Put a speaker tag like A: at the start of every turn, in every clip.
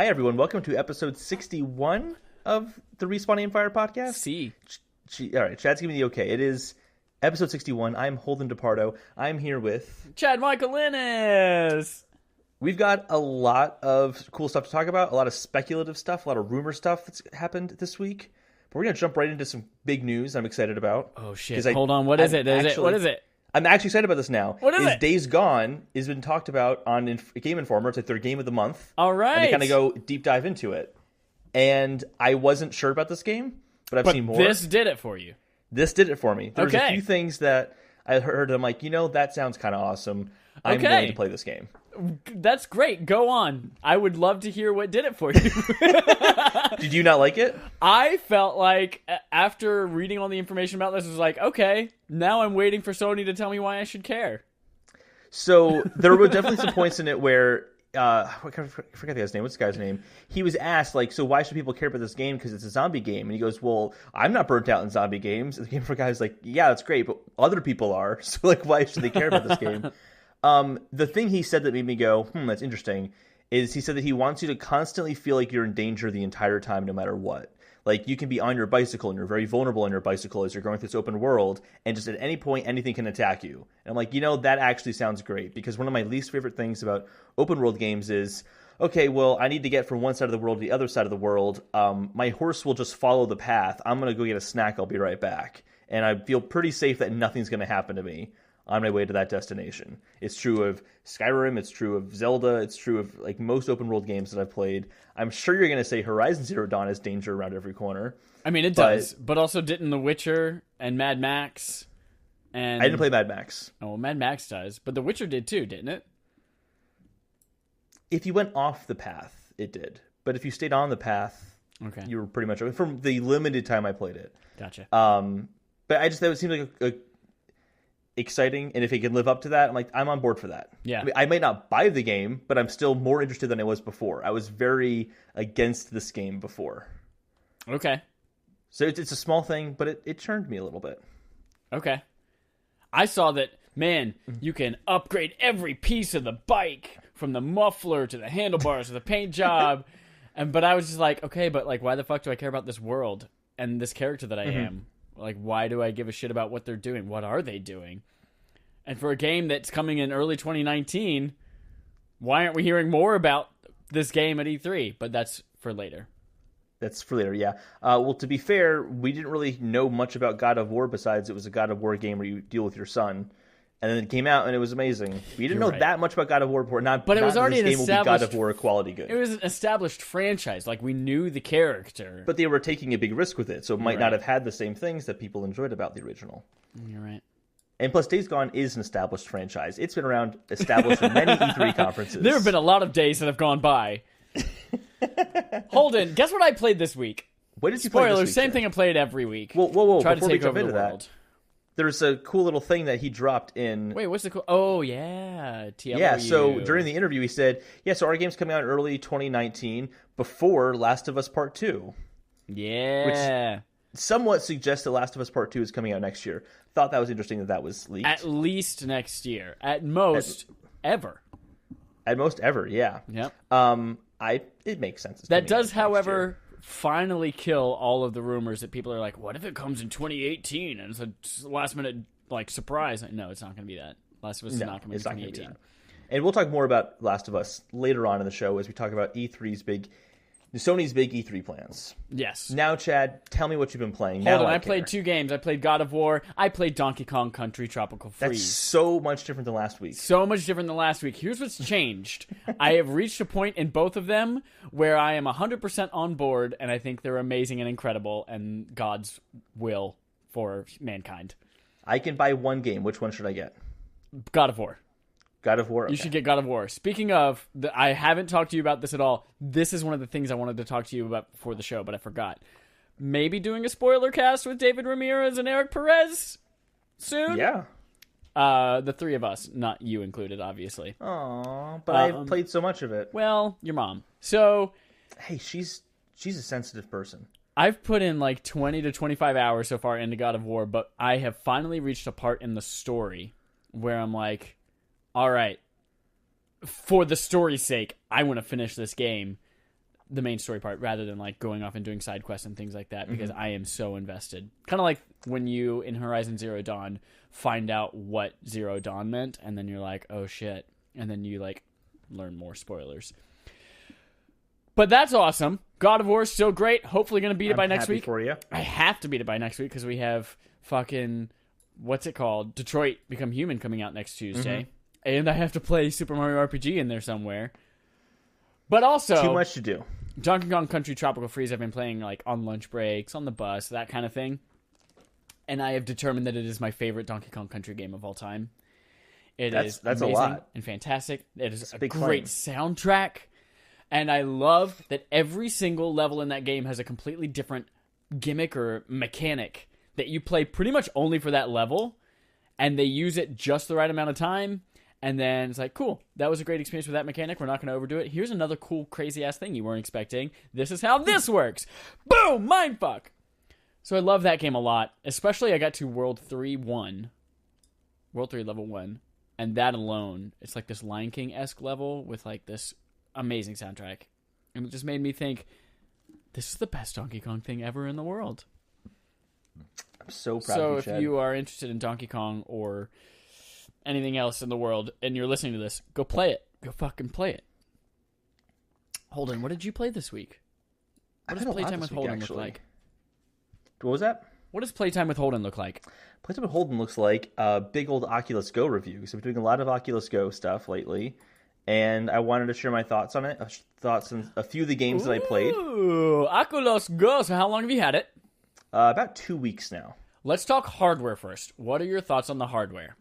A: Hi, everyone. Welcome to episode 61 of the Respawn Aimfire podcast.
B: See.
A: All right, Chad's giving me the okay. It is episode 61. I'm Holden DePardo. I'm here with...
B: Chad Michaelinis.
A: We've got a lot of cool stuff to talk about, a lot of speculative stuff, a lot of rumor stuff that's happened this week. But we're going to jump right into some big news I'm excited about.
B: Oh, shit. Hold on. What is it? What is it?
A: I'm actually excited about this now.
B: What is it?
A: Days Gone has been talked about on Game Informer. It's like their game of the month.
B: All right.
A: And they kind of go deep dive into it. And I wasn't sure about this game, but I've seen more.
B: This did it for you.
A: This did it for me. There was a few things that I heard. I'm like, that sounds kind of awesome. I'm going to play this game.
B: That's great. Go on. I would love to hear what did it for you.
A: Did you not like it?
B: I felt like after reading all the information about this, it was like, okay, now I'm waiting for Sony to tell me why I should care.
A: So there were definitely some points in it where, I forget the guy's name. What's the guy's name? He was asked, like, so why should people care about this game? Because it's a zombie game. And he goes, well, I'm not burnt out in zombie games. And the Game Informer guy's like, yeah, that's great, but other people are. So, like, why should they care about this game? The thing he said that made me go, that's interesting, is he said that he wants you to constantly feel like you're in danger the entire time, no matter what. Like, you can be on your bicycle, and you're very vulnerable on your bicycle as you're going through this open world, and just at any point, anything can attack you. And I'm like, that actually sounds great, because one of my least favorite things about open world games is, okay, well, I need to get from one side of the world to the other side of the world. My horse will just follow the path. I'm going to go get a snack. I'll be right back. And I feel pretty safe that nothing's going to happen to me on my way to that destination. It's true of Skyrim, it's true of Zelda, it's true of like most open world games that I've played. I'm sure you're going to say Horizon Zero Dawn has danger around every corner.
B: I mean, it does, but also didn't The Witcher and Mad Max and...
A: I didn't play Mad Max.
B: Oh, well, Mad Max does, but The Witcher did too, didn't it?
A: If you went off the path, it did. But if you stayed on the path, you were pretty much... From the limited time I played it.
B: Gotcha.
A: But I just thought it seemed like a exciting, and if he can live up to that, I'm on board for that.
B: Yeah.
A: I mean, I might not buy the game, but I'm still more interested than I was before. I was very against this game before.
B: Okay.
A: So it's a small thing, but it churned me a little bit.
B: Okay. I saw that, man, you can upgrade every piece of the bike, from the muffler to the handlebars to the paint job. But I was just like, okay, but like, why the fuck do I care about this world and this character that I am? Like, why do I give a shit about what they're doing? What are they doing? And for a game that's coming in early 2019, why aren't we hearing more about this game at E3? But that's for later.
A: That's for later, yeah. Well, to be fair, we didn't really know much about God of War besides it was a God of War game where you deal with your son. And then it came out and it was amazing. We didn't know that much about God of War before. But
B: it was already
A: this game will be God of War quality good.
B: It was an established franchise. Like, we knew the character.
A: But they were taking a big risk with it, so it might not have had the same things that people enjoyed about the original.
B: You're right.
A: And plus, Days Gone is an established franchise. It's been around, established in many E3 conferences.
B: There have been a lot of days that have gone by. Holden, guess what I played this week?
A: What did you play this week?
B: Same thing I played every week.
A: Whoa.
B: Try
A: Before
B: to take
A: we jump
B: over
A: into
B: the world.
A: that, there's a cool little thing that he dropped in...
B: Wait, what's the cool... Oh, yeah. TLOU.
A: Yeah, so during the interview he said, so our game's coming out in early 2019 before Last of Us Part 2.
B: Yeah.
A: Which somewhat suggests that Last of Us Part 2 is coming out next year. Thought that was interesting that was leaked.
B: At least next year. At most, ever.
A: At most, ever, yeah.
B: Yep.
A: It makes sense.
B: That does, however... finally kill all of the rumors that people are like, what if it comes in 2018 and it's a last minute like surprise? No, it's not going to be that. Last of Us is not coming in 2018.
A: And we'll talk more about Last of Us later on in the show as we talk about Sony's big E3 plans.
B: Yes.
A: Now, Chad, tell me what you've been playing.
B: Hold on, I played 2 games. I played God of War. I played Donkey Kong Country Tropical Freeze.
A: That's so much different than last week.
B: So much different than last week. Here's what's changed. I have reached a point in both of them where I am 100% on board, and I think they're amazing and incredible, and God's will for mankind.
A: I can buy one game. Which one should I get?
B: God of War.
A: God of War? Okay.
B: You should get God of War. Speaking of, I haven't talked to you about this at all. This is one of the things I wanted to talk to you about before the show, but I forgot. Maybe doing a spoiler cast with David Ramirez and Eric Perez soon?
A: Yeah.
B: The 3 of us, not you included, obviously.
A: Aw, but I've played so much of it.
B: Well, your mom. So...
A: Hey, she's a sensitive person.
B: I've put in like 20 to 25 hours so far into God of War, but I have finally reached a part in the story where I'm like, all right, for the story's sake, I want to finish this game. the main story part rather than like going off and doing side quests and things like that, because I am so invested. Kind of like when you in Horizon Zero Dawn find out what Zero Dawn meant, and then you're like, oh shit, and then you like learn more spoilers. But that's awesome. God of War is still great. Hopefully going to beat it by next week.
A: For you.
B: I have to beat it by next week because we have fucking, what's it called? Detroit Become Human coming out next Tuesday. And I have to play Super Mario RPG in there somewhere. But also,
A: too much to do.
B: Donkey Kong Country Tropical Freeze I've been playing like on lunch breaks, on the bus, that kind of thing. And I have determined that it is my favorite Donkey Kong Country game of all time. That's amazing,
A: a lot.
B: and fantastic. It is a
A: big
B: great soundtrack. And I love that every single level in that game has a completely different gimmick or mechanic that you play pretty much only for that level. And they use it just the right amount of time. And then it's like, cool, that was a great experience with that mechanic. We're not going to overdo it. Here's another cool, crazy-ass thing you weren't expecting. This is how this works. Boom! Mindfuck! So I love that game a lot. Especially I got to World 3 Level 1. And that alone, it's like this Lion King-esque level with like this amazing soundtrack. And it just made me think, this is the best Donkey Kong thing ever in the world.
A: I'm so proud
B: of
A: you,
B: Chad. So if you are interested in Donkey Kong or anything else in the world and you're listening to this, go play it. Go fucking play it. Holden, what did you play this week? What does Playtime with Holden look like?
A: What was that?
B: What does Playtime with Holden look like?
A: Playtime with Holden looks like a big old Oculus Go review. So we're doing a lot of Oculus Go stuff lately. And I wanted to share my thoughts on it. Thoughts on a few of the games that I played.
B: Ooh, Oculus Go. So how long have you had it?
A: About 2 weeks now.
B: Let's talk hardware first. What are your thoughts on the hardware?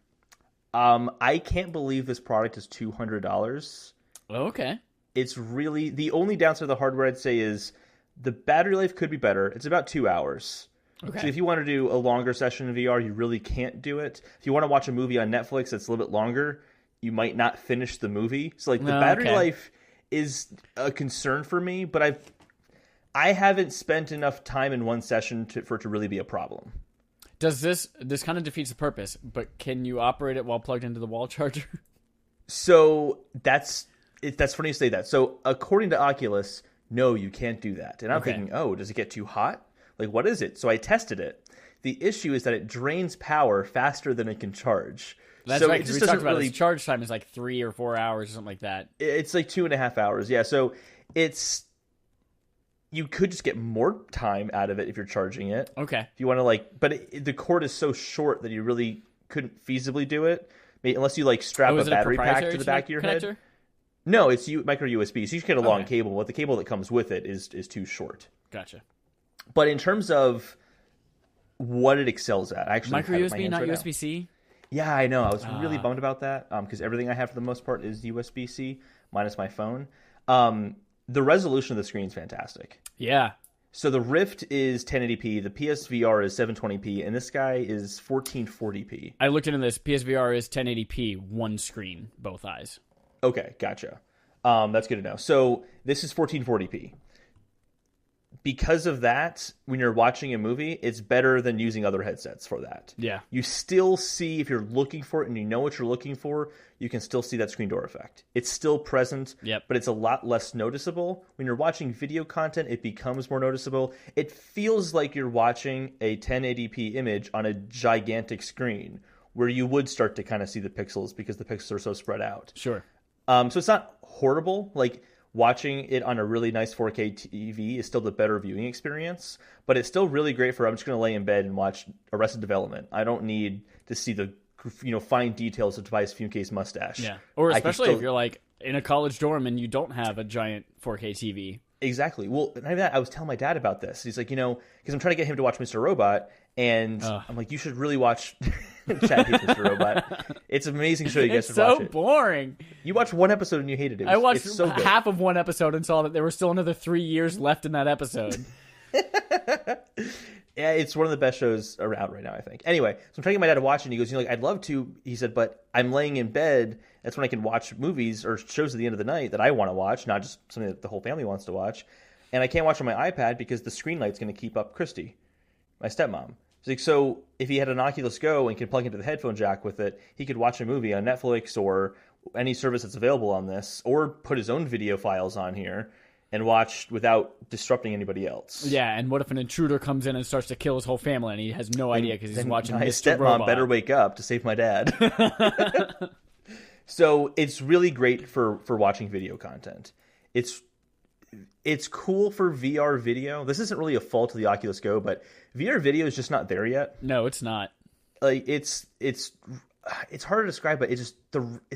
A: I can't believe this product is $200.
B: Okay.
A: It's really... The only downside of the hardware, I'd say, is the battery life could be better. It's about 2 hours.
B: Okay.
A: So if you want to do a longer session in VR, you really can't do it. If you want to watch a movie on Netflix that's a little bit longer, you might not finish the movie. So like the battery life is a concern for me, but I haven't spent enough time in one session for it to really be a problem.
B: Does this kind of defeats the purpose, but can you operate it while plugged into the wall charger?
A: So that's funny you say that. So according to Oculus, no, you can't do that. And I'm thinking, oh, does it get too hot? Like, what is it? So I tested it. The issue is that it drains power faster than it can charge.
B: That's
A: so
B: right,
A: it just
B: we
A: doesn't
B: talked about
A: really...
B: Its charge time is like 3 or 4 hours or something like that.
A: It's like 2.5 hours, yeah. So you could just get more time out of it if you're charging it.
B: Okay.
A: If you want to but the cord is so short that you really couldn't feasibly do it, unless you like strap a battery pack to the back of your
B: connector?
A: head. No, it's micro USB. So you just get a long cable, but the cable that comes with it is too short.
B: Gotcha.
A: But in terms of what it excels at, actually
B: micro USB, not USB-C.
A: Yeah, I know. I was really bummed about that because everything I have for the most part is USB-C, minus my phone. The resolution of the screen is fantastic.
B: Yeah.
A: So the Rift is 1080p, the PSVR is 720p, and this guy is 1440p.
B: I looked into this. PSVR is 1080p, one screen, both eyes.
A: Okay, gotcha. That's good to know. So this is 1440p. Because of that, when you're watching a movie, it's better than using other headsets for that.
B: Yeah.
A: You still see, if you're looking for it and you know what you're looking for, you can still see that screen door effect. It's still present, but it's a lot less noticeable. When you're watching video content, it becomes more noticeable. It feels like you're watching a 1080p image on a gigantic screen where you would start to kind of see the pixels because the pixels are so spread out.
B: Sure.
A: So it's not horrible. Like, watching it on a really nice 4K TV is still the better viewing experience, but it's still really great for I'm just going to lay in bed and watch Arrested Development. I don't need to see the fine details of Tobias Funke's mustache.
B: Yeah, or especially if you're like in a college dorm and you don't have a giant 4K TV.
A: Exactly. Well, not even that, I was telling my dad about this. He's like, because I'm trying to get him to watch Mr. Robot, and I'm like, you should really watch Chad hates Mr. Robot. It's an amazing show. You guys should watch it.
B: It's so boring.
A: You watched one episode and you hated it.
B: I watched
A: so
B: half of one episode and saw that there were still another 3 years left in that episode.
A: Yeah, it's one of the best shows around right now, I think. Anyway, so I'm trying to get my dad to watch it, and he goes, I'd love to. He said, but I'm laying in bed. That's when I can watch movies or shows at the end of the night that I want to watch, not just something that the whole family wants to watch. And I can't watch on my iPad because the screen light's going to keep up Christy, my stepmom. He's like, so if he had an Oculus Go and could plug into the headphone jack with it, he could watch a movie on Netflix or any service that's available on this, or put his own video files on here. and watch without disrupting anybody else.
B: Yeah, and what if an intruder comes in and starts to kill his whole family and he has no idea because he's watching
A: my
B: Mr.
A: stepmom
B: Robot?
A: better wake up to save my dad. So it's really great for watching video content. It's cool for VR video. This isn't really a fault of the Oculus Go, but VR video is just not there yet.
B: No, it's not.
A: Like it's hard to describe, but it's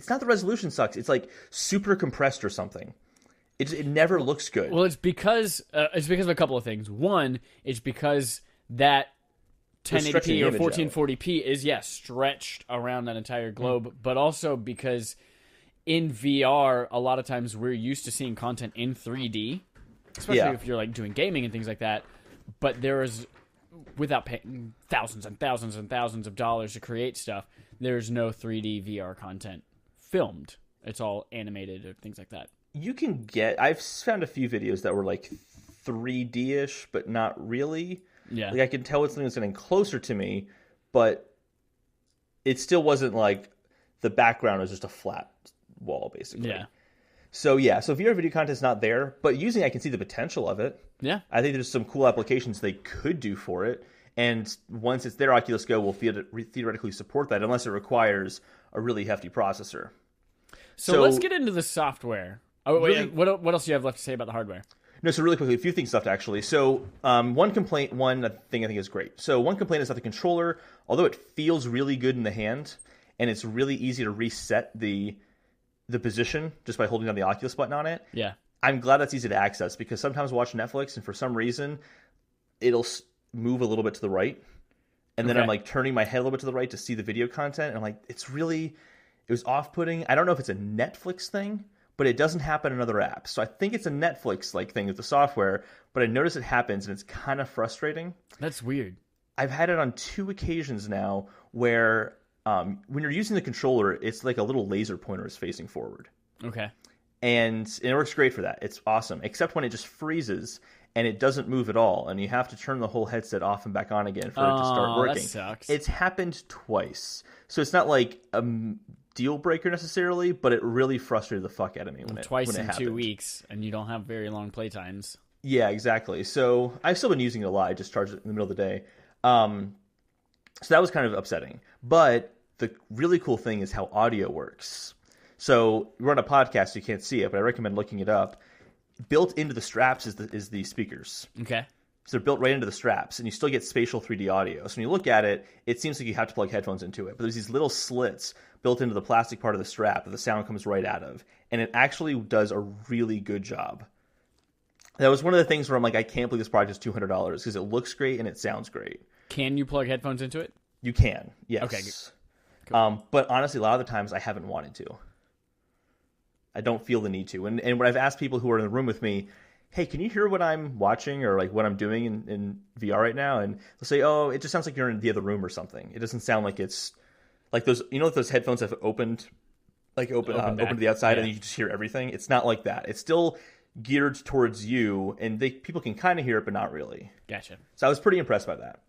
A: not the resolution sucks. It's like super compressed or something. It never looks good.
B: Well, it's because of a couple of things. One, it's because that 1080p or 1440p is stretched around that entire globe, but also because in VR, a lot of times we're used to seeing content in 3D, especially if you're like doing gaming and things like that. But there is, without paying thousands and thousands and thousands of dollars to create stuff, there's no 3D VR content filmed. It's all animated or things like that.
A: I've found a few videos that were like 3D-ish, but not really.
B: Yeah.
A: Like I can tell it's something that's getting closer to me, but it still wasn't like the background was just a flat wall, basically.
B: Yeah.
A: So VR video content is not there, but I can see the potential of it.
B: Yeah.
A: I think there's some cool applications they could do for it. And once it's there, Oculus Go will theoretically support that, unless it requires a really hefty processor.
B: So let's get into the software. Oh, wait,
A: really,
B: what else do you have left to say about the hardware?
A: No, so really quickly, a few things left, actually. So one thing I think is great. So one complaint is that the controller, although it feels really good in the hand, and it's really easy to reset the position just by holding down the Oculus button on it.
B: Yeah.
A: I'm glad that's easy to access, because sometimes I watch Netflix, and for some reason, it'll move a little bit to the right. And then I'm like turning my head a little bit to the right to see the video content. And I'm like, it was off-putting. I don't know if it's a Netflix thing, but it doesn't happen in other apps. So I think it's a Netflix-like thing with the software, but I notice it happens, and it's kind of frustrating.
B: That's weird.
A: I've had it on 2 occasions now where when you're using the controller, it's like a little laser pointer is facing forward.
B: Okay.
A: And it works great for that. It's awesome, except when it just freezes and it doesn't move at all, and you have to turn the whole headset off and back on again for it to start working.
B: That sucks.
A: It's happened twice. So it's not like a deal breaker necessarily, but it really frustrated the fuck out of me when it happened.
B: 2 weeks, and you don't have very long playtimes.
A: Yeah, exactly. So I've still been using it a lot. I just charge it in the middle of the day. So that was kind of upsetting. But the really cool thing is how audio works. So we're on a podcast, so you can't see it, but I recommend looking it up. Built into the straps is the speakers.
B: Okay.
A: So they're built right into the straps, and you still get spatial 3D audio. So when you look at it, it seems like you have to plug headphones into it. But there's these little slits built into the plastic part of the strap that the sound comes right out of. And it actually does a really good job. That was one of the things where I'm like, I can't believe this product is $200 because it looks great and it sounds great.
B: Can you plug headphones into it?
A: You can, yes.
B: Okay, cool.
A: But honestly, a lot of the times I haven't wanted to. I don't feel the need to. And when I've asked people who are in the room with me, hey, can you hear what I'm watching or like what I'm doing in VR right now? And they'll say, oh, it just sounds like you're in the other room or something. It doesn't sound like it's like those, those headphones have opened to the outside, and you just hear everything. It's not like that. It's still geared towards you, and people can kind of hear it, but not really.
B: Gotcha.
A: So I was pretty impressed by that.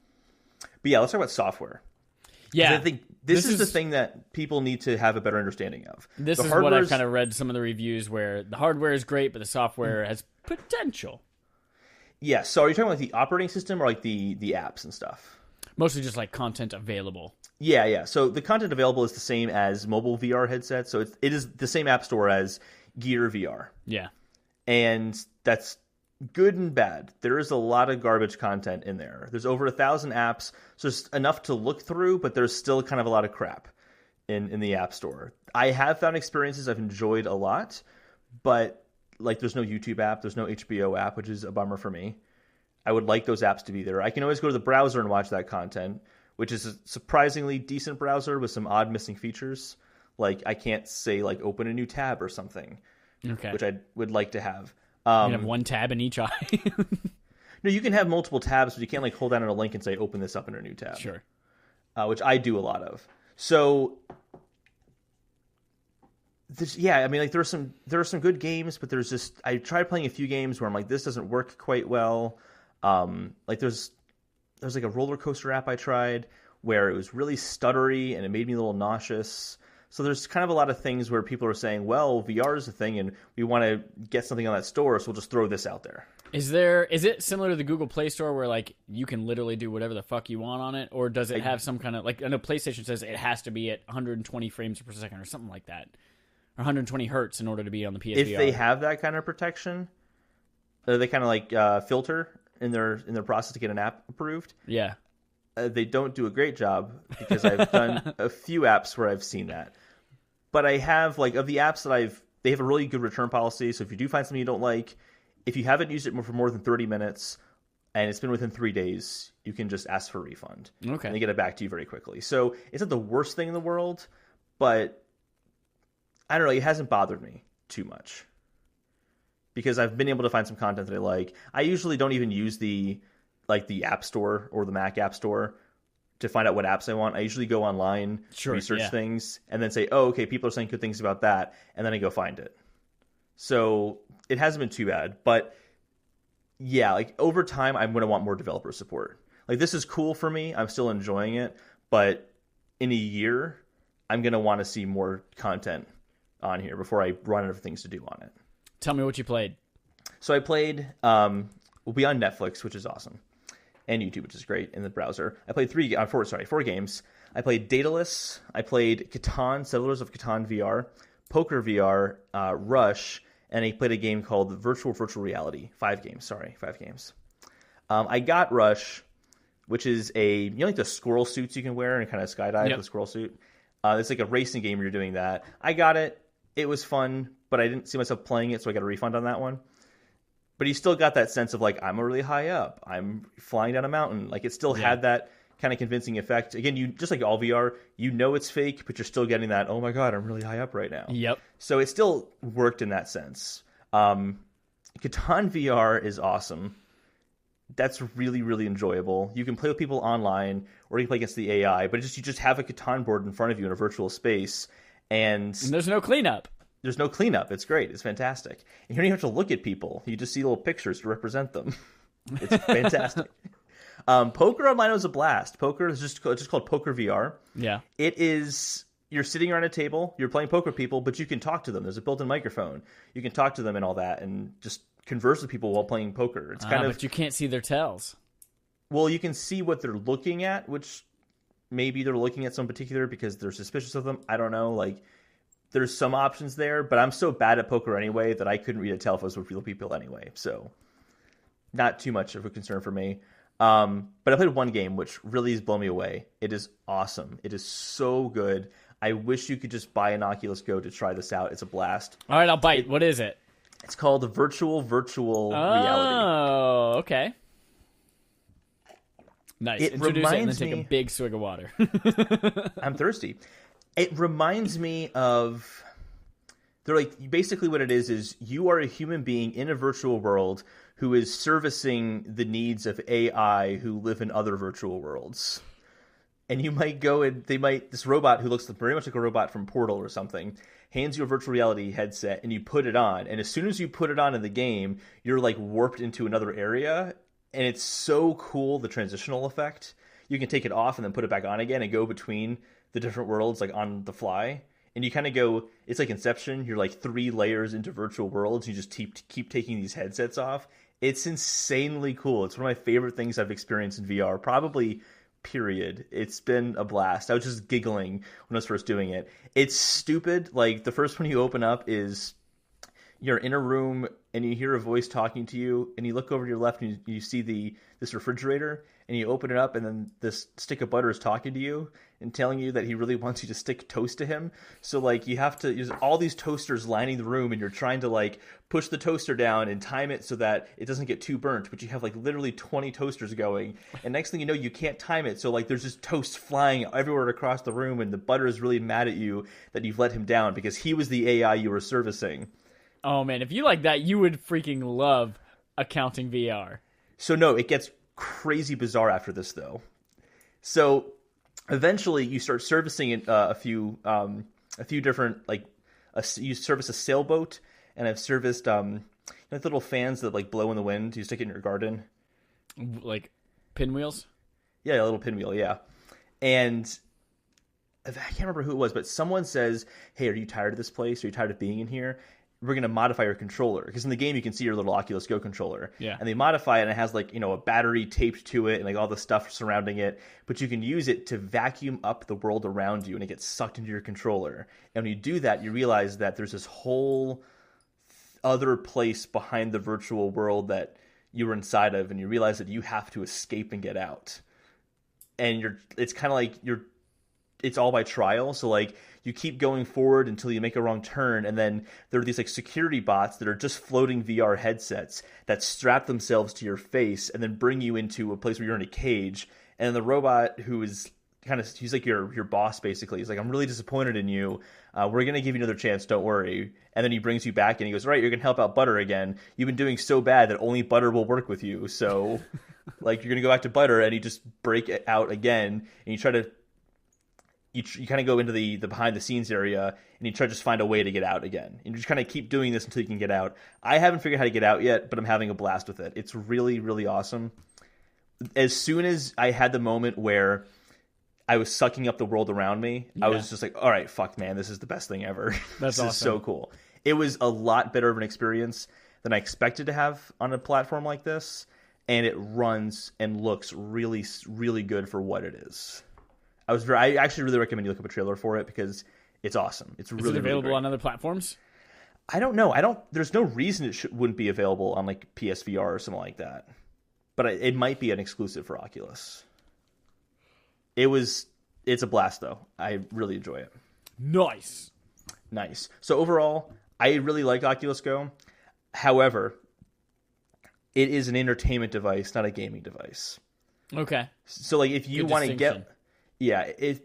A: But yeah, let's talk about software.
B: Yeah.
A: I think this is the thing that people need to have a better understanding of.
B: This is what I've kind of read some of the reviews where the hardware is great, but the software has potential.
A: Yeah, so are you talking about like the operating system or like the apps and stuff?
B: Mostly just like content available.
A: Yeah. So the content available is the same as mobile VR headsets. So it is the same app store as Gear VR.
B: Yeah.
A: And that's good and bad. There is a lot of garbage content in there. There's over 1,000 apps, so it's enough to look through, but there's still kind of a lot of crap in the app store. I have found experiences I've enjoyed a lot, but like there's no YouTube app, there's no HBO app, which is a bummer for me. I would like those apps to be there. I can always go to the browser and watch that content, which is a surprisingly decent browser with some odd missing features. Like I can't say like open a new tab or something, which I would like to have.
B: You can have one tab in each eye.
A: No, you can have multiple tabs, but you can't like hold down on a link and say open this up in a new tab.
B: Sure.
A: Which I do a lot of. So I mean, like there are some good games, but there's just I tried playing a few games where I'm like, this doesn't work quite well. Like there's like a roller coaster app I tried where it was really stuttery and it made me a little nauseous. So there's kind of a lot of things where people are saying, well, VR is a thing and we want to get something on that store, so we'll just throw this out there.
B: Is it similar to the Google Play Store where like you can literally do whatever the fuck you want on it, or does it have some kind of like I know PlayStation says it has to be at 120 frames per second or something like that, or 120 hertz in order to be on the PSVR?
A: If they have that kind of protection, they kind of like filter in their process to get an app approved.
B: Yeah,
A: they don't do a great job because I've done a few apps where I've seen that. But I have like of the apps that they have a really good return policy. So if you do find something you don't like, if you haven't used it for more than 30 minutes and it's been within 3 days, you can just ask for a refund.
B: Okay.
A: And they get it back to you very quickly. So it's not the worst thing in the world, but I don't know. It hasn't bothered me too much because I've been able to find some content that I like. I usually don't even use the App Store or the Mac App Store to find out what apps I want. I usually go online, research things, and then say, oh, okay, people are saying good things about that, and then I go find it. So it hasn't been too bad, but yeah, like over time, I'm going to want more developer support. Like this is cool for me. I'm still enjoying it, but in a year, I'm going to want to see more content on here before I run out of things to do on it.
B: Tell me what you played.
A: So I played, we'll be on Netflix, which is awesome, and YouTube, which is great in the browser. I played 4 games. I played Daedalus. I played Catan, Settlers of Catan VR, Poker VR, Rush, and I played a game called Virtual Reality. 5 games. I got Rush, which is like the squirrel suits you can wear and kind of skydive with a squirrel suit. It's like a racing game where you're doing that. I got it. It was fun, but I didn't see myself playing it, so I got a refund on that one. But you still got that sense of like, I'm really high up. I'm flying down a mountain. Like it still had that kind of convincing effect. Again, you just like all VR, you know it's fake, but you're still getting that, oh my God, I'm really high up right now.
B: Yep.
A: So it still worked in that sense. Catan VR is awesome. That's really, really enjoyable. You can play with people online or you can play against the AI, but you just have a Catan board in front of you in a virtual space. And
B: there's no cleanup.
A: There's no cleanup. It's great. It's fantastic. And you don't even have to look at people. You just see little pictures to represent them. It's fantastic. Poker online was a blast. Poker is just called Poker VR.
B: Yeah.
A: It is, you're sitting around a table, you're playing poker with people, but you can talk to them. There's a built-in microphone. You can talk to them and all that and just converse with people while playing poker. It's kind of,
B: but you can't see their tells.
A: Well, you can see what they're looking at, which maybe they're looking at some particular because they're suspicious of them. I don't know. Like, there's some options there, but I'm so bad at poker anyway that I couldn't read a tell if it was with real people anyway. So not too much of a concern for me. But I played one game which really has blown me away. It is awesome. It is so good. I wish you could just buy an Oculus Go to try this out. It's a blast.
B: All right, I'll bite. What is it?
A: It's called the Virtual Reality.
B: Oh, okay. Nice.
A: It
B: Introduce it and then
A: reminds
B: take
A: me-
B: a big swig of water.
A: I'm thirsty. It reminds me of, they're like, basically what it is you are a human being in a virtual world who is servicing the needs of AI who live in other virtual worlds. And you might go and this robot who looks very much like a robot from Portal or something, hands you a virtual reality headset and you put it on. And as soon as you put it on in the game, you're like warped into another area. And it's so cool, the transitional effect. You can take it off and then put it back on again and go between the different worlds like on the fly. And you kind of go, it's like Inception. You're like 3 layers into virtual worlds. You just keep taking these headsets off. It's insanely cool. It's one of my favorite things I've experienced in VR, probably, period. It's been a blast. I was just giggling when I was first doing it. It's stupid. Like, the first one you open up is you're in a room and you hear a voice talking to you, and you look over to your left and you see this refrigerator, and you open it up, and then this stick of butter is talking to you and telling you that he really wants you to stick toast to him. So like you have to use all these toasters lining the room, and you're trying to like push the toaster down and time it so that it doesn't get too burnt, but you have like literally 20 toasters going, and next thing you know, you can't time it. So like there's just toast flying everywhere across the room, and the butter is really mad at you that you've let him down because he was the AI you were servicing.
B: Oh man, if you like that, you would freaking love Accounting VR.
A: So no, it gets crazy bizarre after this though. So eventually you start servicing a few different, like you service a sailboat, and I've serviced like little fans that like blow in the wind. You stick it in your garden,
B: like pinwheels.
A: Yeah, a little pinwheel. Yeah, and I can't remember who it was, but someone says, "Hey, are you tired of this place? Are you tired of being in here? We're going to modify your controller." Because in the game, you can see your little Oculus Go controller.
B: Yeah.
A: And they modify it, and it has like, a battery taped to it and like all the stuff surrounding it. But you can use it to vacuum up the world around you, and it gets sucked into your controller. And when you do that, you realize that there's this whole other place behind the virtual world that you were inside of, and you realize that you have to escape and get out. And it's kind of like it's all by trial. So like you keep going forward until you make a wrong turn, and then there are these like security bots that are just floating VR headsets that strap themselves to your face and then bring you into a place where you're in a cage. And the robot who is he's like your boss basically. He's like, "I'm really disappointed in you. We're gonna give you another chance. Don't worry." And then he brings you back and he goes, "Right, you're gonna help out Butter again. You've been doing so bad that only Butter will work with you. So like you're gonna go back to Butter," and you just break it out again, and you try to. You kind of go into the behind the scenes area and you try to just find a way to get out again. And you just kind of keep doing this until you can get out. I haven't figured out how to get out yet, but I'm having a blast with it. It's really, really awesome. As soon as I had the moment where I was sucking up the world around me, I was just like, all right, fuck, man, this is the best thing ever.
B: That's
A: This
B: awesome.
A: is so cool. It was a lot better of an experience than I expected to have on a platform like this. And it runs and looks really, really good for what it is. I actually really recommend you look up a trailer for it because it's awesome. It's really,
B: Is it available
A: really
B: on other platforms?
A: I don't know. There's no reason it wouldn't be available on like PSVR or something like that. But it might be an exclusive for Oculus. It's a blast though. I really enjoy it.
B: Nice.
A: So overall, I really like Oculus Go. However, it is an entertainment device, not a gaming device.
B: Okay.
A: So like if you want to get it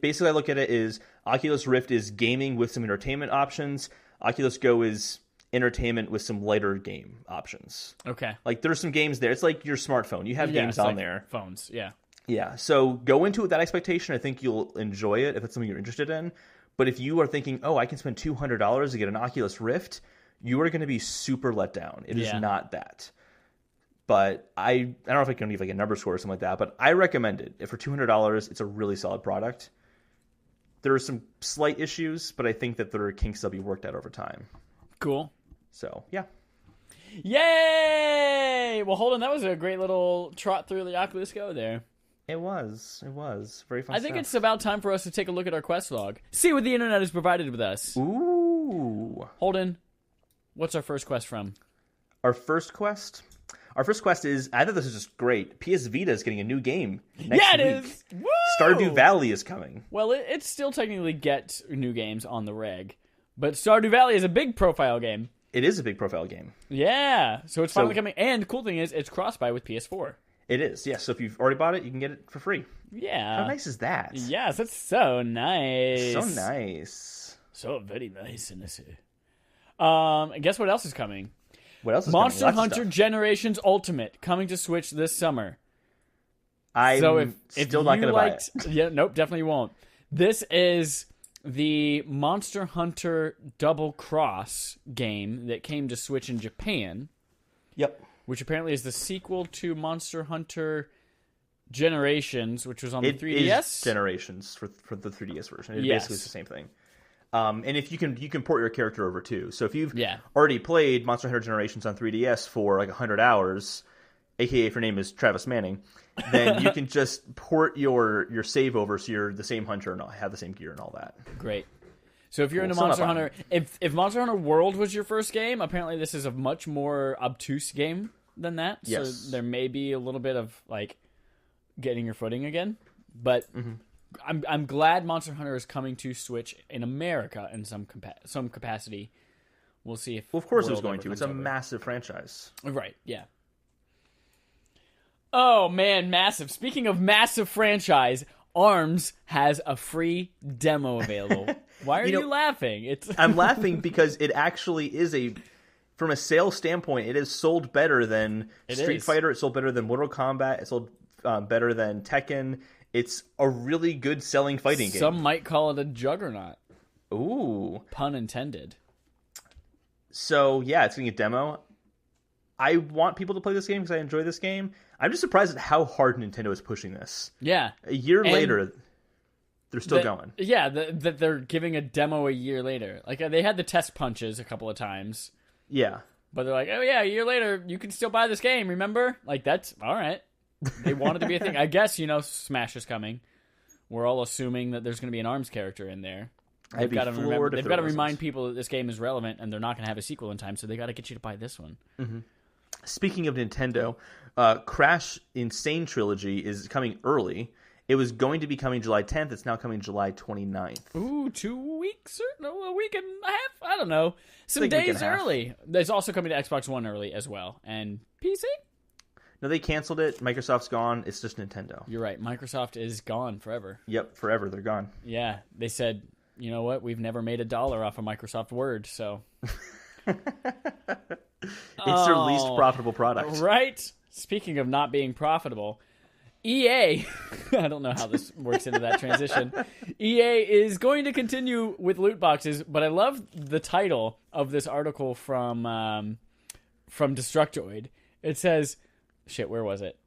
A: basically I look at it as Oculus Rift is gaming with some entertainment options. Oculus Go is entertainment with some lighter game options.
B: Okay.
A: Like there's some games there. It's like your smartphone. You have games on there.
B: Phones, yeah.
A: Yeah. So go into it with that expectation. I think you'll enjoy it if it's something you're interested in. But if you are thinking, "Oh, I can spend $200 to get an Oculus Rift," you are going to be super let down. It is not that. But I don't know if I can leave like a number score or something like that, but I recommend it. If for $200, it's a really solid product. There are some slight issues, but I think that there are kinks that'll be worked out over time.
B: Cool.
A: So, yeah.
B: Yay! Well, Holden, that was a great little trot through the Oculus Go there.
A: It was. Very fun
B: I think it's about time for us to take a look at our quest log. See what the internet has provided with us.
A: Ooh.
B: Holden, what's our first quest from?
A: Our first quest is, I thought this was just great. PS Vita is getting a new game next week.
B: Yeah, it is. Woo!
A: Stardew Valley is coming.
B: Well, it still technically gets new games on the reg, but Stardew Valley is a big profile game.
A: It is a big profile game.
B: Yeah, so it's finally coming. And the cool thing is, it's cross-buy with PS4.
A: It is, yes. So if you've already bought it, you can get it for free.
B: Yeah.
A: How nice is that?
B: Yes, that's so nice.
A: So nice.
B: So very nice. And guess what else is coming?
A: What else is
B: Monster
A: coming?
B: Hunter Generations Ultimate coming to Switch this summer.
A: I'm still not going to buy it.
B: Yeah, nope, definitely won't. This is the Monster Hunter Double Cross game that came to Switch in Japan.
A: Yep.
B: Which apparently is the sequel to Monster Hunter Generations, which was on the 3DS.
A: It is Generations for the 3DS version. It basically is the same thing. And if you can port your character over too. So if you've already played Monster Hunter Generations on 3DS for like 100 hours, aka if your name is Travis Manning, then you can just port your save over so you're the same hunter and have the same gear and all that.
B: Great. So if you're into Monster Hunter, if Monster Hunter World was your first game, apparently this is a much more obtuse game than that.
A: Yes.
B: So there may be a little bit of like getting your footing again. But I'm glad Monster Hunter is coming to Switch in America in some capacity. We'll see if.
A: Well, of course
B: World
A: it's going to. It's a
B: over.
A: massive franchise.
B: Right. Yeah. Oh man, massive. Speaking of massive franchise, ARMS has a free demo available. Why are you laughing?
A: I'm laughing because it actually is from a sales standpoint, it is sold better than Street Fighter. It's sold better than Mortal Kombat. It's sold better than Tekken. It's a really good selling fighting game.
B: Some might call it a juggernaut.
A: Ooh.
B: Pun intended.
A: So, yeah, it's getting a demo. I want people to play this game because I enjoy this game. I'm just surprised at how hard Nintendo is pushing this.
B: Yeah.
A: A year later. They're still going.
B: Yeah, that they're giving a demo a year later. Like, they had the test punches a couple of times.
A: Yeah.
B: But they're like, oh yeah, a year later, you can still buy this game, remember? Like, that's, all right. They want it to be a thing. I guess, Smash is coming. We're all assuming that there's going to be an ARMS character in there. They've got to remind people that this game is relevant, and they're not going to have a sequel in time, so they got to get you to buy this one.
A: Mm-hmm. Speaking of Nintendo, Crash Insane Trilogy is coming early. It was going to be coming July 10th. It's now coming July 29th.
B: Ooh, 2 weeks? A week and a half? I don't know. Some days early. It's also coming to Xbox One early as well. And PC?
A: No, they canceled it. Microsoft's gone. It's just Nintendo.
B: You're right. Microsoft is gone forever.
A: Yep, forever. They're gone.
B: Yeah. They said, you know what? We've never made $1 off of Microsoft Word, so...
A: It's their least profitable product.
B: Right? Speaking of not being profitable... EA, I don't know how this works into that transition. EA is going to continue with loot boxes, but I love the title of this article from Destructoid. It says, where was it?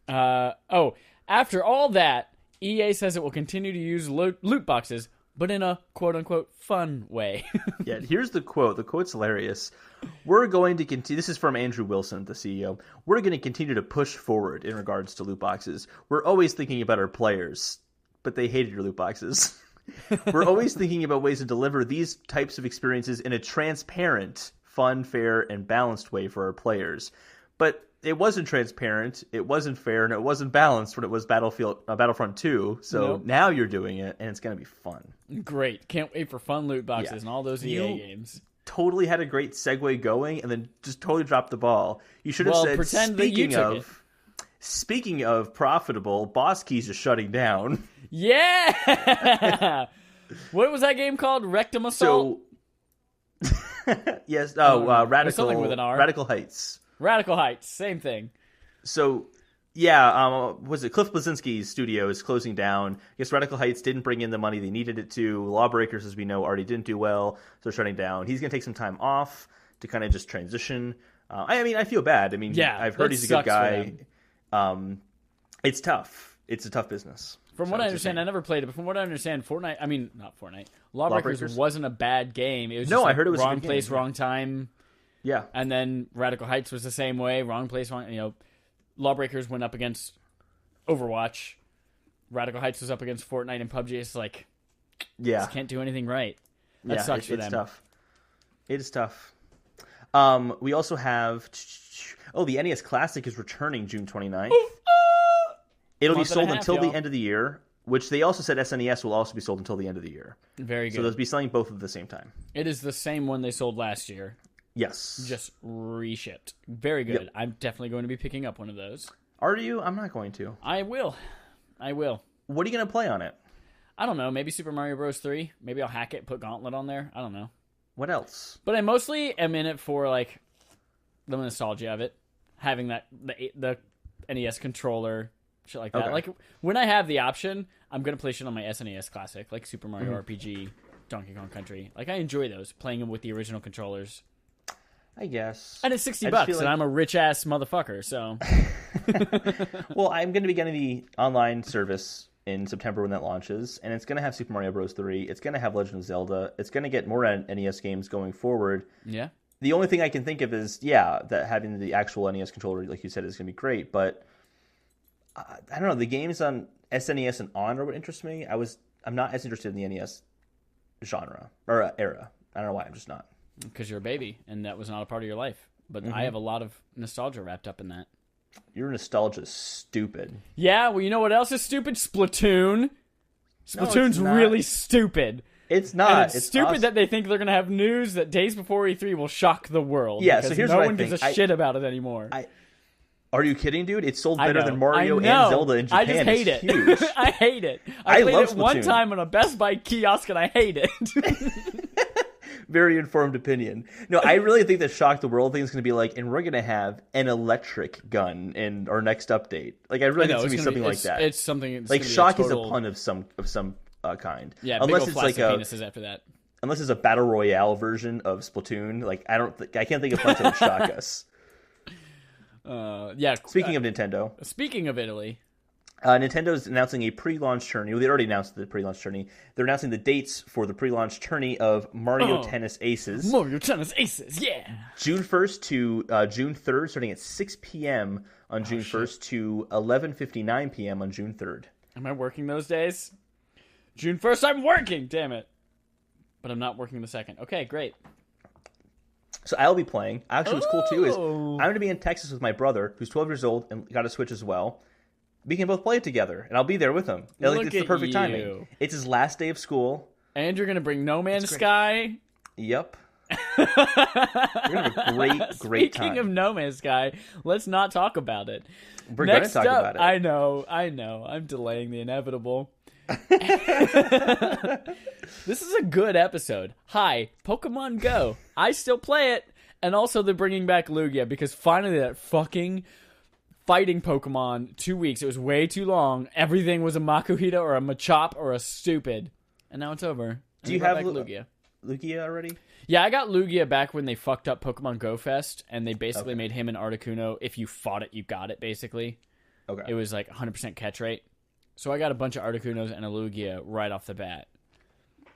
B: After all that, EA says it will continue to use loot boxes, but in a quote-unquote fun way.
A: Yeah, here's the quote. The quote's hilarious. We're going to continue. This is from Andrew Wilson, the CEO. We're going to continue to push forward in regards to loot boxes. We're always thinking about our players, but they hated your loot boxes. We're always thinking about ways to deliver these types of experiences in a transparent, fun, fair, and balanced way for our players. But it wasn't transparent, it wasn't fair, and it wasn't balanced when it was Battlefront 2. So Now you're doing it, and it's going to be fun.
B: Great. Can't wait for fun loot boxes and all those EA games.
A: Totally had a great segue going, and then just totally dropped the ball. You should have said,
B: pretend that you took it.
A: Speaking of profitable, Boss Keys is shutting down.
B: Yeah! What was that game called? Rectum Assault?
A: Yes. Radical
B: with an R.
A: Radical Heights.
B: Radical Heights, same thing.
A: So, yeah, was it Cliff Bleszinski's studio is closing down. I guess Radical Heights didn't bring in the money they needed it to. Lawbreakers, as we know, already didn't do well, so they're shutting down. He's going to take some time off to kind of just transition. I feel bad. I've heard he's a good guy. It's tough. It's a tough business.
B: From what I understand, I never played it, but from what I understand, Lawbreakers wasn't a bad game. It was just
A: I heard it was
B: wrong place, wrong time.
A: Yeah.
B: And then Radical Heights was the same way. Wrong place, wrong... Lawbreakers went up against Overwatch. Radical Heights was up against Fortnite and PUBG. It's like...
A: Yeah.
B: Just can't do anything right. That sucks for them.
A: It's tough. It is tough. We also have... the NES Classic is returning June 29th. It'll be sold until the end of the year, which they also said SNES will also be sold until the end of the year.
B: Very good.
A: So they'll be selling both at the same time.
B: It is the same one they sold last year.
A: Yes.
B: Just reshipped. Very good. Yep. I'm definitely going to be picking up one of those.
A: Are you? I'm not going to.
B: I will. What
A: are you going to play on it?
B: I don't know. Maybe Super Mario Bros. 3. Maybe I'll hack it, put Gauntlet on there. I don't know.
A: What else?
B: But I mostly am in it for, the nostalgia of it. Having the NES controller, shit like that. Okay. Like, when I have the option, I'm going to play shit on my SNES Classic, like Super Mario RPG, Donkey Kong Country. Like, I enjoy those, playing them with the original controllers.
A: I guess.
B: And it's $60, and I'm a rich-ass motherfucker, so...
A: Well, I'm going to be getting the online service in September when that launches, and it's going to have Super Mario Bros. 3. It's going to have Legend of Zelda. It's going to get more NES games going forward.
B: Yeah.
A: The only thing I can think of is, that having the actual NES controller, like you said, is going to be great, but I don't know. The games on SNES and on are what interests me. I'm not as interested in the NES genre, or era. I don't know why, I'm just not.
B: Because you're a baby, and that was not a part of your life. But I have a lot of nostalgia wrapped up in that.
A: Your nostalgia is stupid.
B: Yeah, well, you know what else is stupid? Splatoon. Splatoon's really stupid.
A: It's not.
B: And it's stupid awesome that they think they're going to have news that days before E3 will shock the world.
A: Yeah, so here's
B: no
A: what
B: one gives a shit about it anymore.
A: Are you kidding, dude? It sold better than Mario and Zelda in Japan.
B: I just hate it.
A: Huge.
B: I hate it. I played
A: love
B: it
A: Splatoon.
B: one time on a Best Buy kiosk, and I hate it.
A: Very informed opinion. No, I really think the shock the world thing is going to be like, and we're going to have an electric gun in our next update. Like, I really think it's going to be something like that.
B: It's something
A: like shock is a pun of some kind.
B: Yeah,
A: unless
B: big old
A: it's like
B: penises after that.
A: Unless it's a battle royale version of Splatoon. Like, I can't think of much that would shock us.
B: Yeah.
A: Speaking of Nintendo.
B: Speaking of Italy.
A: Nintendo's announcing a pre-launch tourney. Well, they already announced the pre-launch tourney. They're announcing the dates for the pre-launch tourney of Mario Tennis Aces.
B: Mario Tennis Aces, yeah.
A: June 1st to June 3rd, starting at 6 p.m. on June 1st to 11:59 p.m. on June 3rd.
B: Am I working those days? June 1st, I'm working, damn it. But I'm not working the 2nd. Okay, great.
A: So I'll be playing. Actually, what's cool too is I'm going to be in Texas with my brother, who's 12 years old and got a Switch as well. We can both play it together, and I'll be there with him. It's the perfect timing. It's his last day of school.
B: And you're going to bring No Man's Sky?
A: Yep. We're going to have a great time.
B: Speaking of No Man's Sky, let's not talk about it.
A: We're going to talk about it.
B: I know. I'm delaying the inevitable. This is a good episode. Hi, Pokemon Go. I still play it. And also they're bringing back Lugia because finally that fucking fighting Pokemon 2 weeks. It was way too long. Everything was a Makuhita or a Machop or a stupid. And now it's over.
A: Do you have
B: Lugia?
A: Lugia already?
B: Yeah, I got Lugia back when they fucked up Pokemon Go Fest, and they basically made him an Articuno. If you fought it, you got it, basically.
A: Okay.
B: It was like 100% catch rate. So I got a bunch of Articunos and a Lugia right off the bat.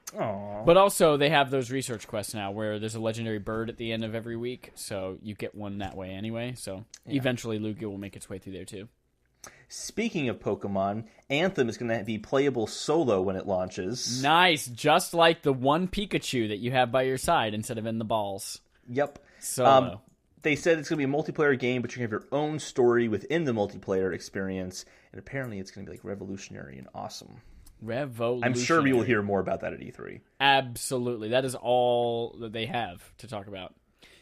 A: Aww.
B: But also, they have those research quests now where there's a legendary bird at the end of every week, so you get one that way anyway. So eventually Lugia will make its way through there too.
A: Speaking of Pokemon, Anthem is going to be playable solo when it launches.
B: Nice, just like the one Pikachu that you have by your side instead of in the balls.
A: Yep.
B: Solo.
A: They said it's going to be a multiplayer game, but you're going to have your own story within the multiplayer experience, and apparently it's going to be like revolutionary and awesome.
B: Revolutionary.
A: I'm sure we will hear more about that at E3.
B: Absolutely. That is all that they have to talk about.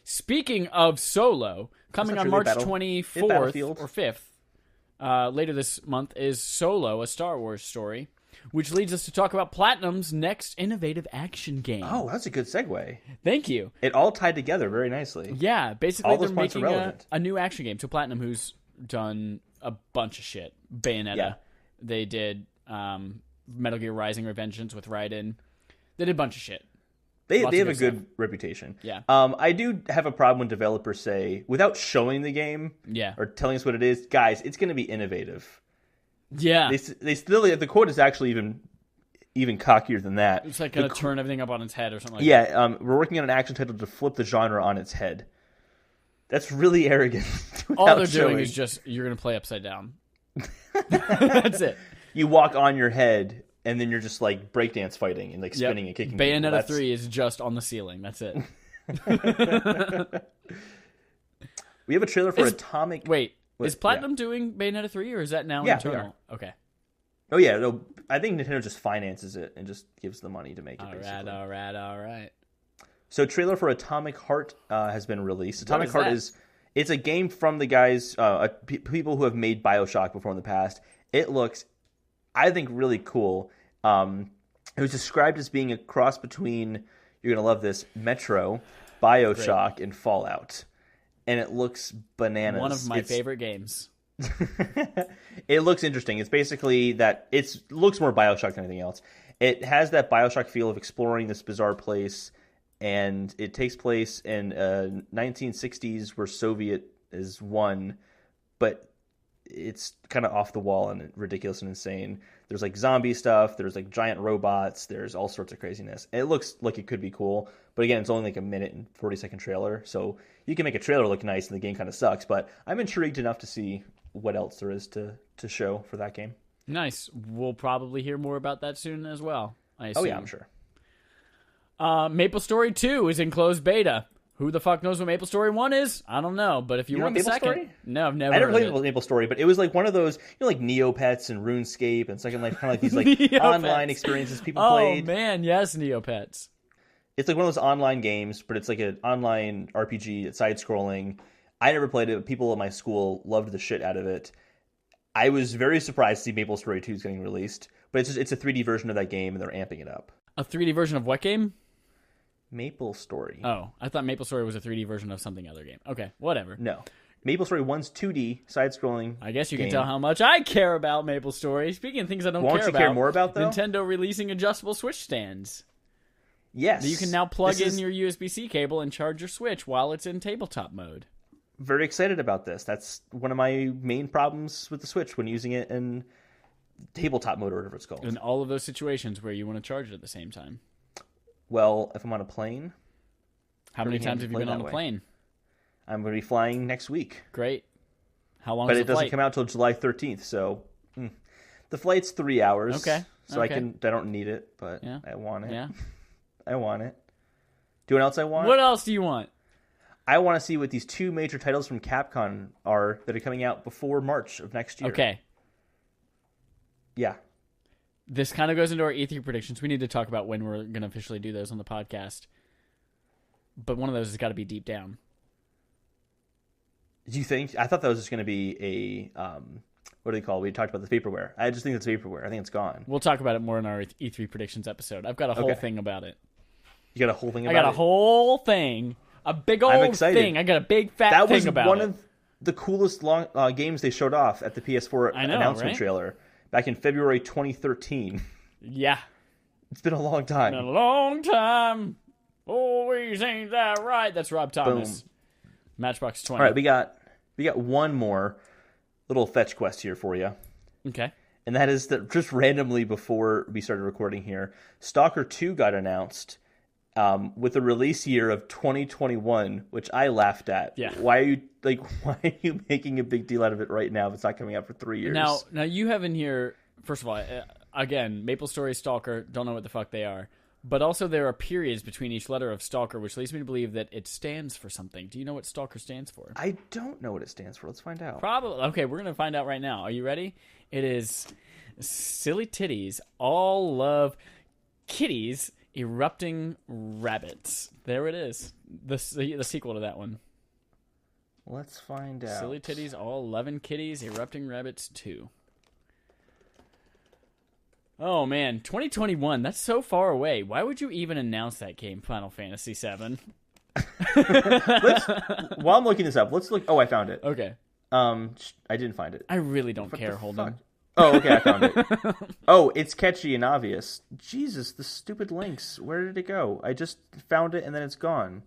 B: Speaking of solo, coming on March 24th or 5th, later this month, is Solo, a Star Wars story, which leads us to talk about Platinum's next innovative action game.
A: Oh, that's a good segue.
B: Thank you.
A: It all tied together very nicely.
B: Yeah, basically
A: all
B: they're
A: those points are
B: making
A: relevant.
B: a new action game. So Platinum, who's done a bunch of shit. Bayonetta.
A: Yeah.
B: They did Metal Gear Rising: Revengeance with Raiden. They did a bunch of shit.
A: They have a good reputation.
B: Yeah.
A: I do have a problem when developers say, without showing the game or telling us what it is, guys, it's going to be innovative.
B: Yeah.
A: They still, the quote is actually even cockier than that.
B: It's like going to turn everything up on its head or something like that.
A: Yeah, we're working on an action title to flip the genre on its head. That's really arrogant.
B: All they're doing is just, you're going to play upside down. That's it.
A: You walk on your head, and then you're just like breakdance fighting and like spinning and kicking.
B: Bayonetta 3 is just on the ceiling. That's it.
A: We have a trailer for Atomic.
B: Wait, is Platinum doing Bayonetta 3 or is that now internal? Okay.
A: Oh yeah, no, I think Nintendo just finances it and just gives the money to make it.
B: All right.
A: So, trailer for Atomic Heart has been released. Atomic Heart
B: that?
A: It's a game from the guys, people who have made BioShock before in the past. It looks, I think, really cool. It was described as being a cross between, you're going to love this, Metro, BioShock, and Fallout. And it looks bananas.
B: One of my favorite games.
A: It looks interesting. It's basically that it looks more BioShock than anything else. It has that BioShock feel of exploring this bizarre place, and it takes place in 1960s where Soviet is won, but it's kind of off the wall and ridiculous and insane. There's like zombie stuff, there's like giant robots, there's all sorts of craziness. And it looks like it could be cool, but again, it's only like a minute and 40-second trailer, so you can make a trailer look nice and the game kind of sucks, but I'm intrigued enough to see what else there is to show for that game.
B: Nice. We'll probably hear more about that soon as well, I assume.
A: Oh yeah, I'm sure.
B: Maplestory 2 is in closed beta. Who the fuck knows what Maplestory 1 is? I don't know, but if you want the second...
A: Story?
B: No, I've never
A: I never
B: heard
A: played Maplestory, but it was like one of those, like Neopets and RuneScape and Second Life, kind of like these like online experiences people played.
B: Oh man, yes, Neopets.
A: It's like one of those online games, but it's like an online RPG. It's side-scrolling. I never played it, but people at my school loved the shit out of it. I was very surprised to see Maplestory 2 is getting released, but it's a 3D version of that game, and they're amping it up.
B: A 3D version of what game?
A: Maplestory.
B: Oh, I thought Maplestory was a 3D version of something other game. Okay, whatever.
A: No. Maplestory 1's 2D, side-scrolling
B: I guess you
A: game.
B: can tell how much I care about Maplestory. Speaking of things I don't care about...
A: Won't you care more about, though?
B: Nintendo releasing adjustable Switch stands.
A: Yes.
B: You can now plug in your USB-C cable and charge your Switch while it's in tabletop mode.
A: Very excited about this. That's one of my main problems with the Switch when using it in tabletop mode or whatever it's called.
B: In all of those situations where you want to charge it at the same time.
A: Well, if I'm on a plane...
B: How many times have you been on a plane?
A: I'm going to be flying next week.
B: Great. How long
A: but
B: is the
A: it doesn't
B: flight?
A: come out till July 13th, so... The flight's 3 hours.
B: Okay.
A: So
B: okay.
A: I don't need it, but
B: Yeah.
A: I want it.
B: Yeah.
A: I want it. Do you know what else I want?
B: What else do you want?
A: I want to see what these 2 major titles from Capcom are that are coming out before March of next year.
B: Okay.
A: Yeah.
B: This kind of goes into our E3 predictions. We need to talk about when we're going to officially do those on the podcast. But one of those has got to be Deep Down.
A: Do you think? I thought that was just going to be a... what do they call it? We talked about the vaporware. I just think it's vaporware. I think it's gone.
B: We'll talk about it more in our E3 predictions episode. I've got a whole thing about it.
A: You got a whole thing about it?
B: I got a whole thing. A big old thing. I got a big fat thing about it.
A: That was one of the coolest games they showed off at the PS4 announcement trailer back in February 2013.
B: Yeah.
A: It's been a long time.
B: Been a long time. Always ain't that right. That's Rob Thomas. Boom. Matchbox 20.
A: All right, we got one more little fetch quest here for you.
B: Okay.
A: And that is that just randomly before we started recording here, Stalker 2 got announced with the release year of 2021, which I laughed at.
B: Yeah.
A: Why are you making a big deal out of it right now if it's not coming out for 3 years?
B: Now you have in here, first of all, again, Maplestory, Stalker, don't know what the fuck they are. But also there are periods between each letter of Stalker, which leads me to believe that it stands for something. Do you know what Stalker stands for?
A: I don't know what it stands for. Let's find out.
B: Probably. Okay, we're going to find out right now. Are you ready? It is Silly Titties, All Love Kitties, Erupting Rabbits. There it is. The sequel to that one.
A: Let's find out.
B: Silly Titties, All 11 Kitties, Erupting Rabbits 2. Oh, man. 2021. That's so far away. Why would you even announce that game, Final Fantasy VII?
A: While I'm looking this up, let's look. Oh, I found it.
B: Okay.
A: I didn't find it.
B: I really don't care, Holden.
A: Oh, okay, I found it. Oh, it's catchy and obvious. Jesus, the stupid links. Where did it go? I just found it and then it's gone.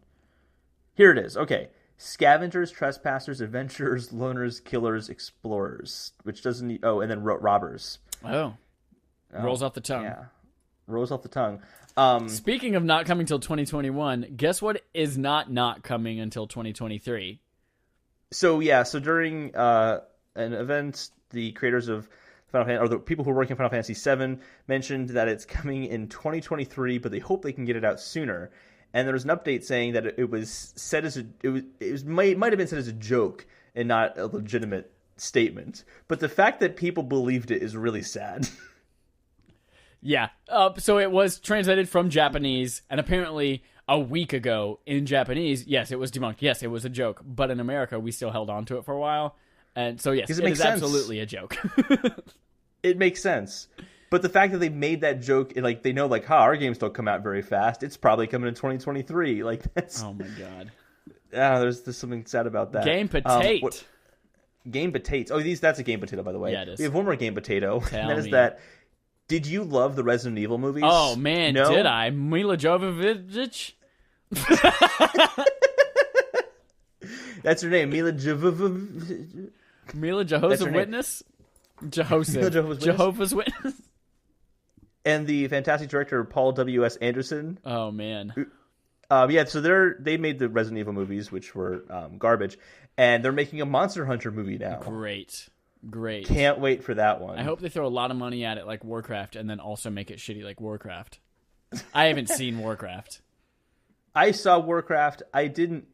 A: Here it is. Okay. Scavengers, trespassers, adventurers, loners, killers, explorers. Which doesn't... Oh, and then robbers.
B: Oh. Rolls off the tongue.
A: Yeah. Rolls off the tongue.
B: Speaking of not coming till 2021, guess what is not coming until 2023?
A: So during an event, the creators of Final Fantasy, or the people who are working on Final Fantasy VII, mentioned that it's coming in 2023, but they hope they can get it out sooner. And there was an update saying that it was said as might have been said as a joke and not a legitimate statement. But the fact that people believed it is really sad.
B: Yeah. So it was translated from Japanese, and apparently a week ago in Japanese, yes, it was debunked. Yes, it was a joke. But in America, we still held on to it for a while. And so, yes, it is absolutely a joke.
A: It makes sense. But the fact that they made that joke, they know, our games don't come out very fast. It's probably coming in 2023. That's... Oh, my
B: God.
A: There's something sad about that.
B: Game potato.
A: Game potatoes. Oh, that's a game potato, by the way.
B: Yeah, it is.
A: We have one more game potato.
B: Tell
A: and that
B: me.
A: Is that... Did you love the Resident Evil movies?
B: Oh, man, no? Did I? Mila Jovovich?
A: That's her name, Mila Jovovich.
B: Mila Jehovah's Witness? Jehovah's Witness?
A: And the fantastic director, Paul W.S. Anderson.
B: Oh, man.
A: So they made the Resident Evil movies, which were garbage, and they're making a Monster Hunter movie now.
B: Great.
A: Can't wait for that one.
B: I hope they throw a lot of money at it like Warcraft and then also make it shitty like Warcraft. I haven't seen Warcraft.
A: I saw Warcraft. I didn't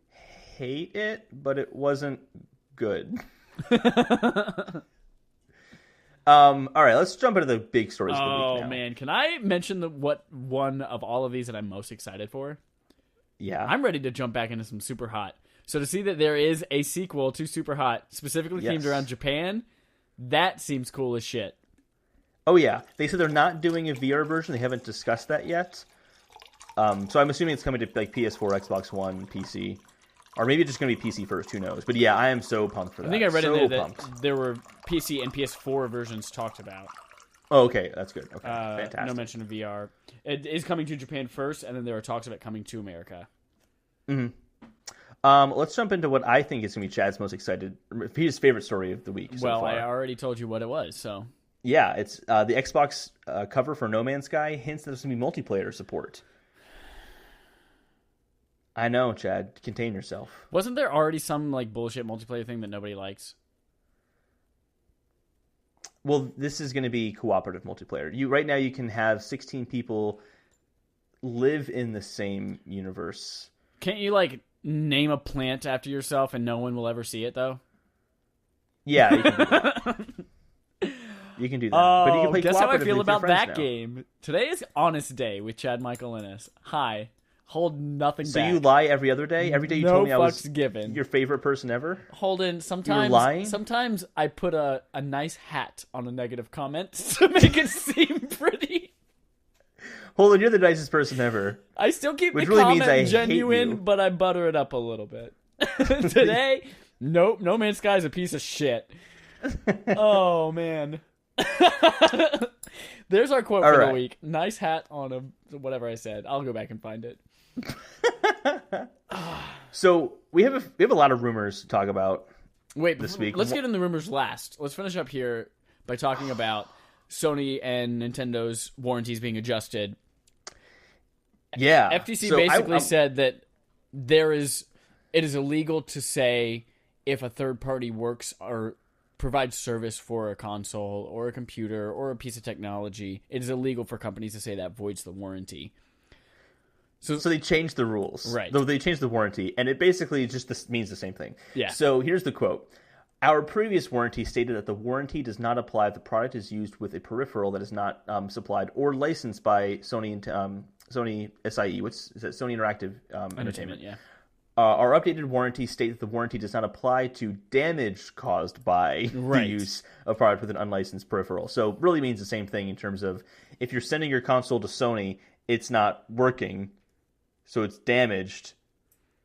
A: hate it, but it wasn't good. All right, let's jump into the big stories of the week now.
B: Oh, man. Can I mention what one of all of these that I'm most excited for?
A: Yeah.
B: I'm ready to jump back into some Superhot. So to see that there is a sequel to Superhot specifically themed around Japan, that seems cool as shit.
A: Oh, yeah. They said they're not doing a VR version. They haven't discussed that yet. So I'm assuming it's coming to PS4, Xbox One, PC. Or maybe it's just going to be PC first. Who knows? But yeah, I am so pumped for that.
B: I think I read in there that there were PC and PS4 versions talked about.
A: Oh, okay. That's good. Okay. Fantastic.
B: No mention of VR. It is coming to Japan first, and then there are talks of it coming to America.
A: Mm-hmm. Let's jump into what I think is going to be Chad's most excited, his favorite story of the week.
B: Well, I already told you what it was, so.
A: Yeah, it's the Xbox cover for No Man's Sky hints that there's going to be multiplayer support. I know, Chad. Contain yourself.
B: Wasn't there already some like bullshit multiplayer thing that nobody likes?
A: Well, this is going to be cooperative multiplayer. Right now you can have 16 people live in the same universe.
B: Can't you like name a plant after yourself and no one will ever see it though?
A: Yeah, you can do that. You can do that. But you can play
B: guess how I
A: cooperatively
B: feel
A: with
B: about
A: your friends
B: that
A: now.
B: game. Today is Honest Day with Chad Michael Innes. Hi. Hold nothing
A: So
B: back.
A: you lie every other day? Every day you
B: No
A: told me I was
B: fucks given.
A: your favorite person ever?
B: Holden, sometimes
A: lying?
B: sometimes I put a nice hat on a negative comment to make it seem pretty.
A: Holden, you're the nicest person ever.
B: I still keep
A: Which
B: the
A: really
B: comment
A: means I hate
B: genuine,
A: you.
B: but I butter it up a little bit. Today, nope, No Man's Sky is a piece of shit. Oh, man. There's our quote
A: All
B: for
A: right.
B: the week. Nice hat on a whatever I said. I'll go back and find it.
A: So we have a lot of rumors to talk about.
B: Wait,
A: this week.
B: Let's get in the rumors last. Let's finish up here by talking about Sony and Nintendo's warranties being adjusted.
A: Yeah.
B: FTC
A: So
B: basically
A: I'm-
B: said that it is illegal to say if a third party works or provides service for a console or a computer or a piece of technology. It is illegal for companies to say that voids the warranty.
A: So they changed the rules.
B: Right.
A: Though they changed the warranty, and it basically means the same thing.
B: Yeah.
A: So here's the quote. Our previous warranty stated that the warranty does not apply if the product is used with a peripheral that is not supplied or licensed by Sony SIE. Is that Sony Interactive Entertainment?
B: Yeah.
A: Our updated warranty states that the warranty does not apply to damage caused by
B: Right.
A: the use of product with an unlicensed peripheral. So really means the same thing in terms of if you're sending your console to Sony, it's not working, so it's damaged,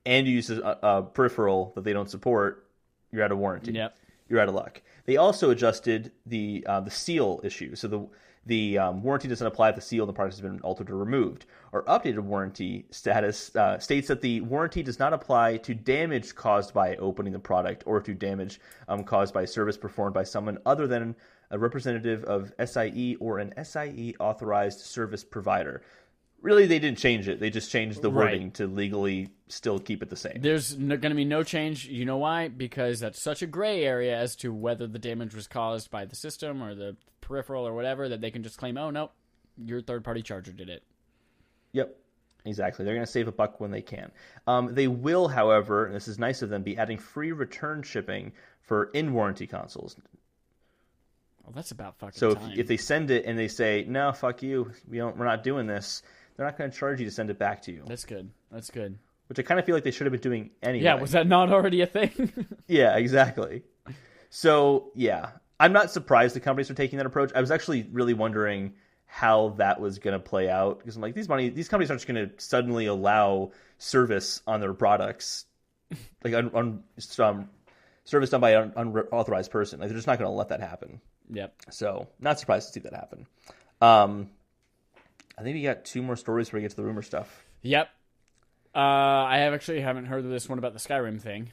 A: and you use a peripheral that they don't support, you're out of warranty.
B: Yep.
A: You're out of luck. They also adjusted the seal issue. So the warranty doesn't apply if the seal in the product has been altered or removed. Our updated warranty status states that the warranty does not apply to damage caused by opening the product or to damage caused by service performed by someone other than a representative of SIE or an SIE authorized service provider. Really, they didn't change it. They just changed the wording
B: Right.
A: to legally still keep it the same.
B: There's going to be no change. You know why? Because that's such a gray area as to whether the damage was caused by the system or the peripheral or whatever that they can just claim, oh, no, your third-party charger did it.
A: Yep, exactly. They're going to save a buck when they can. They will, however, and this is nice of them, be adding free return shipping for in-warranty consoles.
B: Well, that's about fucking
A: So
B: time.
A: if they send it and they say, no, fuck you, we're not doing this, they're not going to charge you to send it back to you.
B: That's good. That's good.
A: Which I kind of feel like they should have been doing anyway.
B: Yeah, was that not already a thing?
A: Yeah, exactly. So, yeah. I'm not surprised the companies are taking that approach. I was actually really wondering how that was going to play out. Because I'm like, these companies aren't just going to suddenly allow service on their products. Like, service done by an unauthorized person. Like, they're just not going to let that happen.
B: Yep.
A: So, not surprised to see that happen. I think we got two more stories before we get to the rumor stuff.
B: Yep. I haven't heard of this one about the Skyrim thing,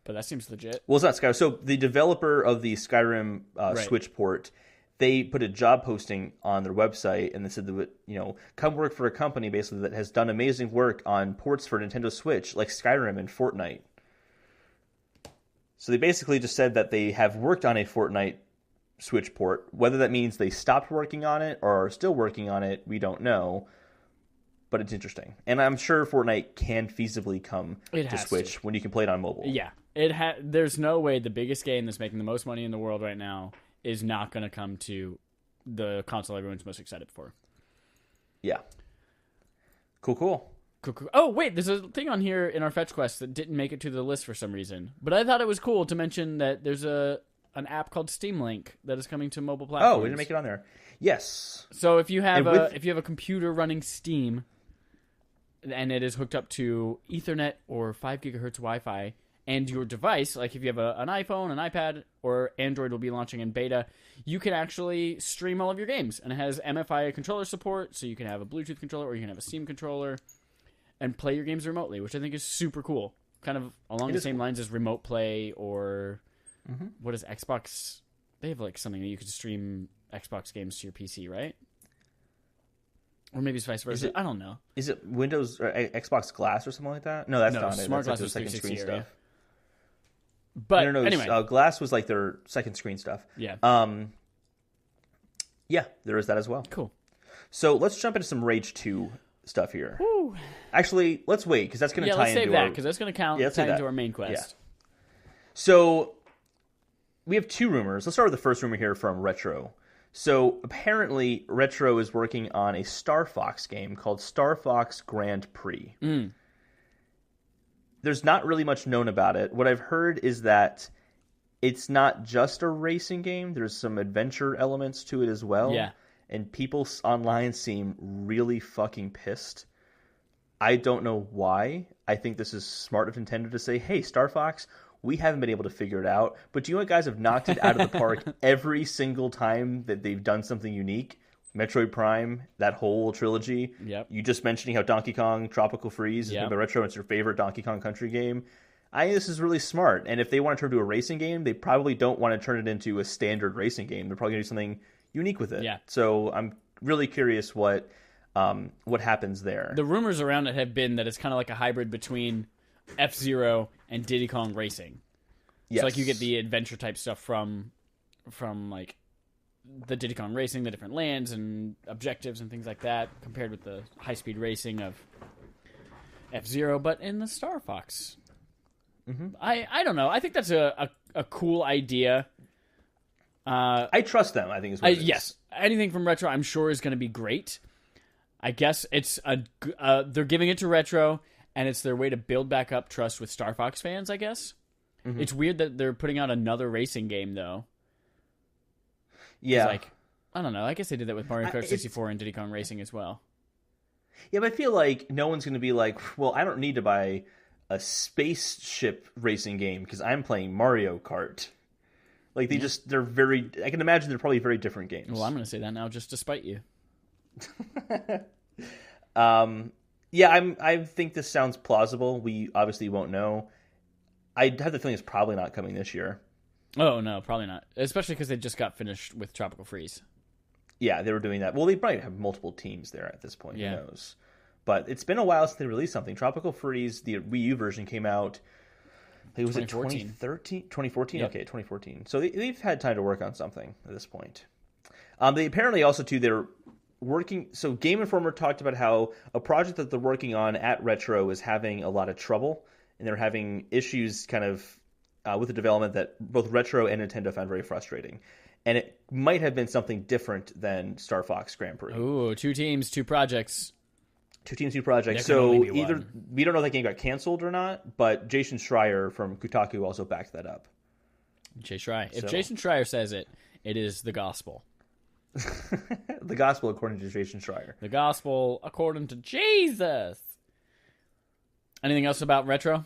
B: but that seems legit.
A: Well, it's not Skyrim. So the developer of the Skyrim
B: Right.
A: Switch port, they put a job posting on their website, and they said that, come work for a company basically that has done amazing work on ports for Nintendo Switch, like Skyrim and Fortnite. So they basically just said that they have worked on a Fortnite Switch port. Whether that means they stopped working on it or are still working on it, we don't know. But it's interesting. And I'm sure Fortnite can feasibly come
B: It
A: to
B: has
A: Switch when you can play it on mobile.
B: Yeah. There's no way the biggest game that's making the most money in the world right now is not going to come to the console everyone's most excited for.
A: Yeah. Cool.
B: Cool. Oh, wait, there's a thing on here in our fetch quest that didn't make it to the list for some reason. But I thought it was cool to mention that there's an app called Steam Link that is coming to mobile platforms.
A: Oh, we didn't make it on there. Yes.
B: So if you have
A: And
B: if you have a computer running Steam and it is hooked up to Ethernet or 5 gigahertz Wi-Fi, and your device, like if you have an iPhone, an iPad, or Android will be launching in beta, you can actually stream all of your games. And it has MFI controller support, so you can have a Bluetooth controller or you can have a Steam controller and play your games remotely, which I think is super cool. Kind of along the same lines as Remote Play or what is Xbox They have like something that you could stream Xbox games to your PC, right? Or maybe it's vice versa. I don't know.
A: Is it Windows or Xbox Glass or something like that? No, that's not it.
B: Smart
A: That's
B: Glass was
A: like their second screen
B: area.
A: stuff.
B: But
A: no,
B: anyway,
A: Glass was like their second screen stuff.
B: Yeah.
A: Yeah, there is that as well.
B: Cool.
A: So let's jump into some Rage 2 stuff here.
B: Woo.
A: Actually, let's wait because that's going to tie
B: let's
A: into
B: save that because that's going to tie into
A: that.
B: our main quest.
A: Yeah. So we have 2 rumors. Let's start with the first rumor here from Retro. So apparently, Retro is working on a Star Fox game called Star Fox Grand Prix. There's not really much known about it. What I've heard is that it's not just a racing game. There's some adventure elements to it as well.
B: Yeah.
A: And people online seem really fucking pissed. I don't know why. I think this is smart of Nintendo to say, hey, Star Fox, we haven't been able to figure it out. But do you know what, guys have knocked it out of the park every single time that they've done something unique? Metroid Prime, that whole trilogy.
B: Yep.
A: You just mentioning how Donkey Kong Tropical Freeze is made by Retro. It's your favorite Donkey Kong Country game. I think this is really smart. And if they want to turn it into a racing game, they probably don't want to turn it into a standard racing game. They're probably going to do something unique with it.
B: Yeah.
A: So I'm really curious what happens there.
B: The rumors around it have been that it's kind of like a hybrid between F-Zero and Diddy Kong Racing.
A: Yes.
B: So like you get the adventure type stuff from like the Diddy Kong Racing, the different lands and objectives and things like that, compared with the high-speed racing of F-Zero, but in the Star Fox. I don't know. I think that's a cool idea.
A: I trust them, I think is what it is.
B: Yes. Anything from Retro, I'm sure, is going to be great. I guess it's they're giving it to Retro, and it's their way to build back up trust with Star Fox fans, I guess. It's weird that they're putting out another racing game, though.
A: Yeah.
B: Like, I don't know. I guess they did that with Mario Kart 64 and Diddy Kong Racing as well.
A: Yeah, but I feel like no one's going to be like, well, I don't need to buy a spaceship racing game because I'm playing Mario Kart. Like, they're very, I can imagine they're probably very different games.
B: Well, I'm going to say that now just to spite you.
A: Yeah, I think this sounds plausible. We obviously won't know. I have the feeling it's probably not coming this year.
B: Oh, no, probably not. Especially because they just got finished with Tropical Freeze.
A: Yeah, they were doing that. Well, they probably have multiple teams there at this point.
B: Yeah.
A: Who knows? But it's been a while since they released something. Tropical Freeze, the Wii U version, came out, I think, was it 2013? 2014?
B: Yep.
A: Okay, 2014. So they've had time to work on something at this point. They apparently also, too, they're working... So Game Informer talked about how a project that they're working on at Retro is having a lot of trouble, and they're having issues kind of with the development that both Retro and Nintendo found very frustrating. And it might have been something different than Star Fox Grand Prix.
B: Ooh, 2 teams, 2 projects.
A: 2 teams, 2 projects.
B: There can
A: So
B: only be
A: either
B: one.
A: we don't know if that game got canceled or not, but Jason Schreier from Kotaku also backed that up.
B: Jay Schreier. If
A: So-
B: Jason Schreier says it, it is the gospel.
A: The gospel according to Jason Schreier.
B: The gospel according to Jesus. Anything else about Retro?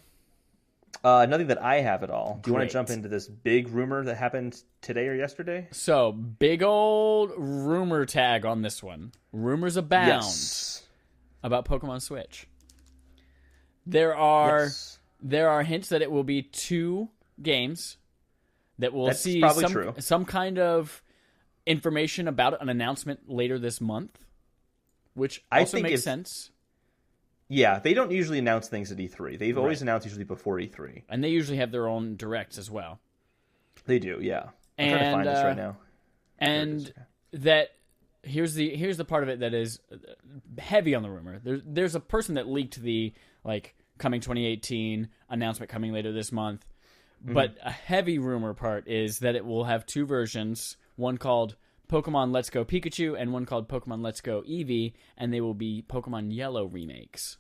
A: Nothing that I have at all. Do you want
B: Great.
A: to jump into this big rumor that happened today or yesterday?
B: So, big old rumor tag on this one. Rumors abound
A: Yes.
B: about Pokemon Switch. There are
A: Yes.
B: hints that it will be 2 games that will
A: That's
B: see
A: probably true.
B: some kind of information about an announcement later this month, which
A: I
B: also
A: think
B: makes
A: if-
B: sense.
A: Yeah, they don't usually announce things at E3. They've always announced usually before E3.
B: And they usually have their own directs as well.
A: They do, yeah. I'm trying to find this right now.
B: And that here's the part of it that is heavy on the rumor. There's a person that leaked the coming 2018 announcement coming later this month. But a heavy rumor part is that it will have 2 versions, one called Pokemon Let's Go Pikachu and one called Pokemon Let's Go Eevee, and they will be Pokemon Yellow remakes.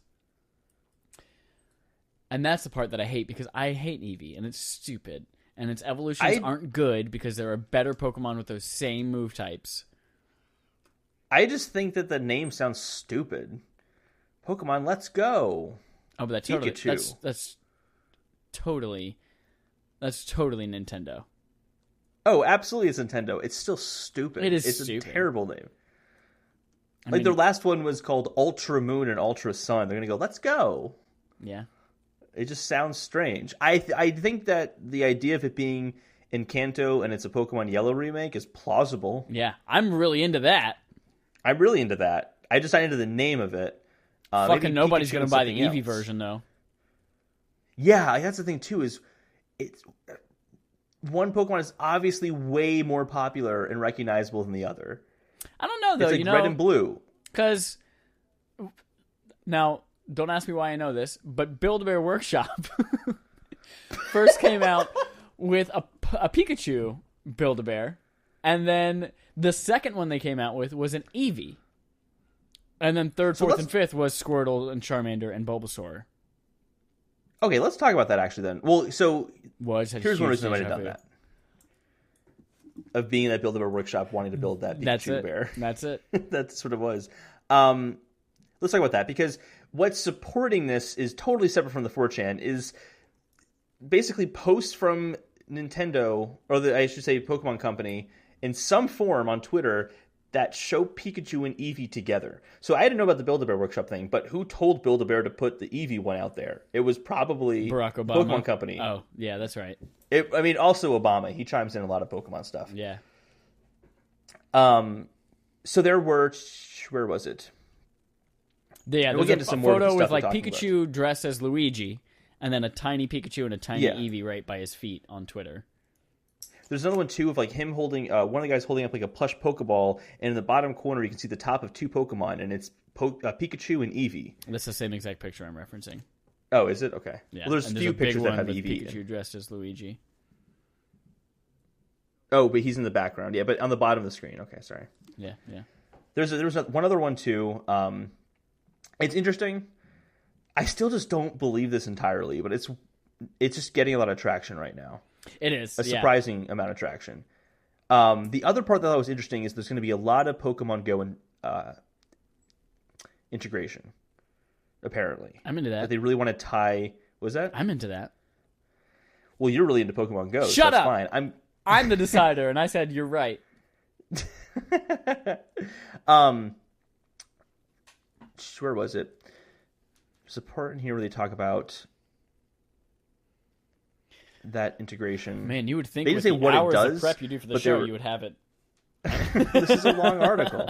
B: And that's the part that I hate because I hate Eevee and it's stupid. And its evolutions aren't good because there are better Pokemon with those same move types.
A: I just think that the name sounds stupid. Pokemon Let's Go.
B: Oh, but
A: Pikachu.
B: That's totally Nintendo.
A: Oh, absolutely, it's Nintendo. It's still stupid.
B: It's
A: a
B: stupid.
A: terrible name.
B: I mean,
A: their last one was called Ultra Moon and Ultra Sun. They're gonna go, let's go.
B: Yeah.
A: It just sounds strange. I think that the idea of it being in Kanto and it's a Pokemon Yellow remake is plausible.
B: Yeah, I'm really into that.
A: I'm really into that. I just not into the name of it.
B: Fucking nobody's going to buy the Eevee version, though.
A: Yeah, that's the thing, too, is it's one Pokemon is obviously way more popular and recognizable than the other.
B: I don't know, though.
A: It's like red and blue.
B: Because, now, don't ask me why I know this, but Build-A-Bear Workshop first came out with a Pikachu Build-A-Bear, and then the second one they came out with was an Eevee. And then third, fourth, and fifth was Squirtle and Charmander and Bulbasaur.
A: Okay, let's talk about that actually then. Well, so here's one reason I might have done that. Of being at Build-A-Bear Workshop, wanting to build that Pikachu bear.
B: That's it.
A: That's what it was. Let's talk about that, because what's supporting this is totally separate from the 4chan, is basically posts from Nintendo, or I should say Pokemon Company, in some form on Twitter that show Pikachu and Eevee together. So I didn't know about the Build-A-Bear Workshop thing, but who told Build-A-Bear to put the Eevee one out there? It was probably
B: Barack Obama.
A: Pokemon Company.
B: Oh, yeah, that's right.
A: Also Obama. He chimes in a lot of Pokemon stuff.
B: Yeah.
A: So there were... Where was it?
B: Yeah, there's a photo with like Pikachu dressed as Luigi, and then a tiny Pikachu and a tiny Eevee right by his feet on Twitter.
A: There's another one, too, of like him holding... one of the guys holding up like a plush Pokeball, and in the bottom corner you can see the top of two Pokemon, and it's Pikachu and Eevee.
B: That's the same exact picture I'm referencing.
A: Oh, is it? Okay.
B: Yeah.
A: Well, there's a few pictures that have Eevee.
B: Pikachu dressed as Luigi.
A: Oh, but he's in the background. Yeah, but on the bottom of the screen. Okay, sorry.
B: Yeah, yeah.
A: There was one other one, too. It's interesting. I still just don't believe this entirely, but it's just getting a lot of traction right now.
B: It is.
A: A surprising amount of traction. The other part that I thought was interesting is there's going to be a lot of Pokemon Go integration, apparently.
B: I'm into that.
A: They really want to tie... Was that?
B: I'm into that.
A: Well, you're really into Pokemon Go.
B: Shut
A: so
B: up!
A: Fine.
B: I'm the decider, and I said you're right.
A: Where was it? There's a part in here where they talk about that integration.
B: Man, you would think
A: they
B: with
A: say
B: the
A: what
B: hours
A: it does,
B: of prep you do for the show, you would have it.
A: This is a long article.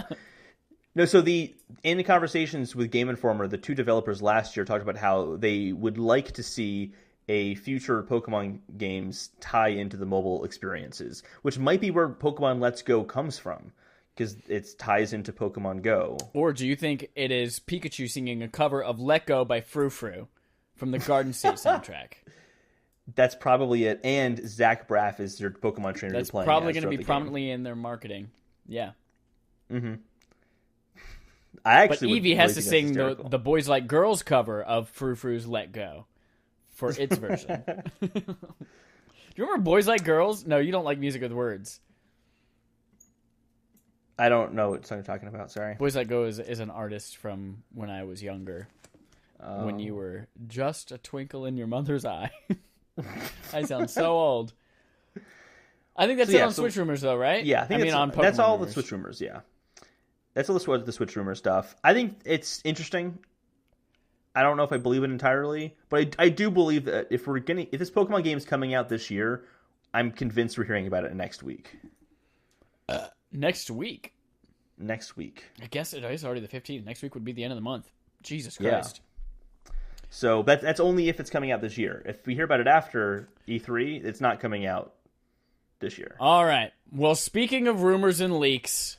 A: No, so in the conversations with Game Informer, the two developers last year talked about how they would like to see a future Pokemon games tie into the mobile experiences, which might be where Pokemon Let's Go comes from, because it ties into Pokemon Go.
B: Or do you think it is Pikachu singing a cover of Let Go by Frou Frou from the Garden State soundtrack?
A: That's probably it. And Zach Braff is their Pokemon trainer.
B: That's
A: playing
B: probably going to be prominently in their marketing. Yeah.
A: Mm-hmm.
B: But Eevee has to sing the Boys Like Girls cover of Frou Frou's Let Go for its version. Do you remember Boys Like Girls? No, you don't like music with words.
A: I don't know what song you're talking about. Sorry.
B: Boys Like Go is an artist from when I was younger. When you were just a twinkle in your mother's eye. I sound so old. I think that's it on Switch Rumors, though, right?
A: Yeah, I think
B: on Pokemon
A: that's all
B: rumors.
A: The Switch Rumors, yeah. That's all the Switch Rumor stuff. I think it's interesting. I don't know if I believe it entirely, but I do believe that if this Pokemon game is coming out this year, I'm convinced we're hearing about it next week.
B: Next week?
A: Next week.
B: I guess it is already the 15th. Next week would be the end of the month. Jesus Christ.
A: Yeah. So that's only if it's coming out this year. If we hear about it after E3, it's not coming out this year.
B: All right. Well, speaking of rumors and leaks,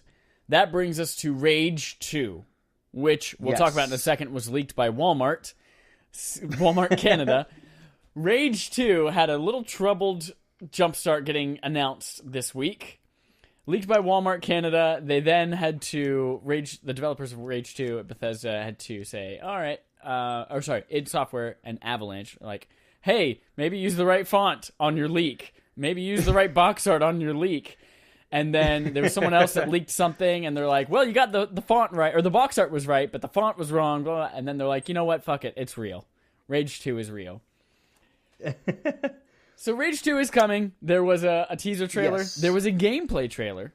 B: that brings us to Rage 2, which we'll talk about in a second, was leaked by Walmart Canada. Rage 2 had a little troubled jumpstart getting announced this week. Leaked by Walmart Canada, they then had to, the developers of Rage 2 at Bethesda had to say, all right, id Software and Avalanche, like, hey, maybe use the right font on your leak. Maybe use the right box art on your leak. And then there was someone else that leaked something, and they're like, well, you got the font right, or the box art was right, but the font was wrong, blah, blah. And then they're like, you know what, fuck it, it's real. Rage 2 is real. So Rage 2 is coming. There was a teaser trailer. Yes. There was a gameplay trailer.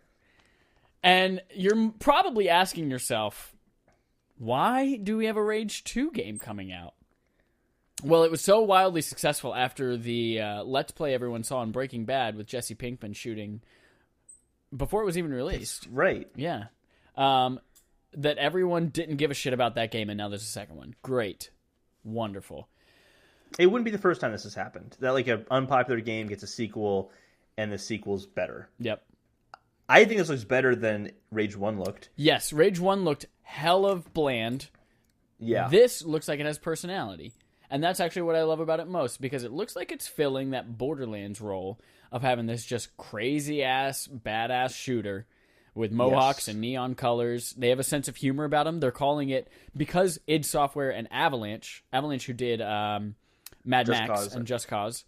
B: And you're probably asking yourself, why do we have a Rage 2 game coming out? Well, it was so wildly successful after the Let's Play everyone saw in Breaking Bad with Jesse Pinkman shooting before it was even released.
A: Right.
B: Yeah. That everyone didn't give a shit about that game, and now there's a second one. Great. Wonderful.
A: It wouldn't be the first time this has happened. That like an unpopular game gets a sequel, and the sequel's better.
B: Yep.
A: I think this looks better than Rage 1 looked.
B: Yes, Rage 1 looked hell of bland.
A: Yeah.
B: This looks like it has personality. And that's actually what I love about it most, because it looks like it's filling that Borderlands role of having this just crazy-ass, badass shooter with mohawks and neon colors. They have a sense of humor about them. They're calling it, because id Software and Avalanche who did Mad Max and Just Cause,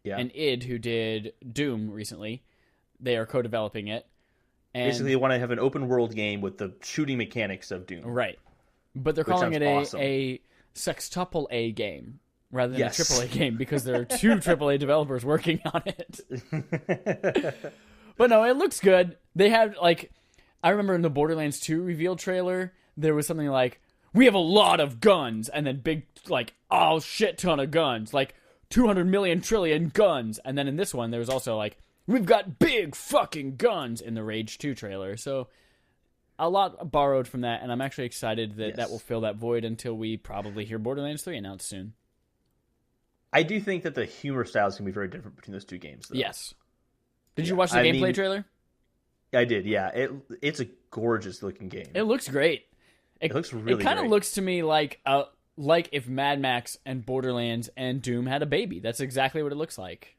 B: and id, who did Doom recently, they are co-developing it. And
A: basically, they want to have an open-world game with the shooting mechanics of Doom.
B: Right. But they're calling it a sextuple A game rather than a triple A game, because there are 2 AAA developers working on it. But no, it looks good. They have, like, I remember in the Borderlands 2 reveal trailer, there was something like, we have a lot of guns, and then big, like, oh, shit ton of guns, like 200 million trillion guns. And then in this one, there was also like, we've got big fucking guns in the Rage 2 trailer. So a lot borrowed from that, and I'm actually excited that that will fill that void until we probably hear Borderlands 3 announced soon.
A: I do think that the humor styles can be very different between those 2 games, though.
B: Yes. Did you watch the gameplay trailer?
A: I did, yeah. It's a gorgeous looking game.
B: It looks great.
A: It looks really great.
B: It kind of looks to me like if Mad Max and Borderlands and Doom had a baby. That's exactly what it looks like.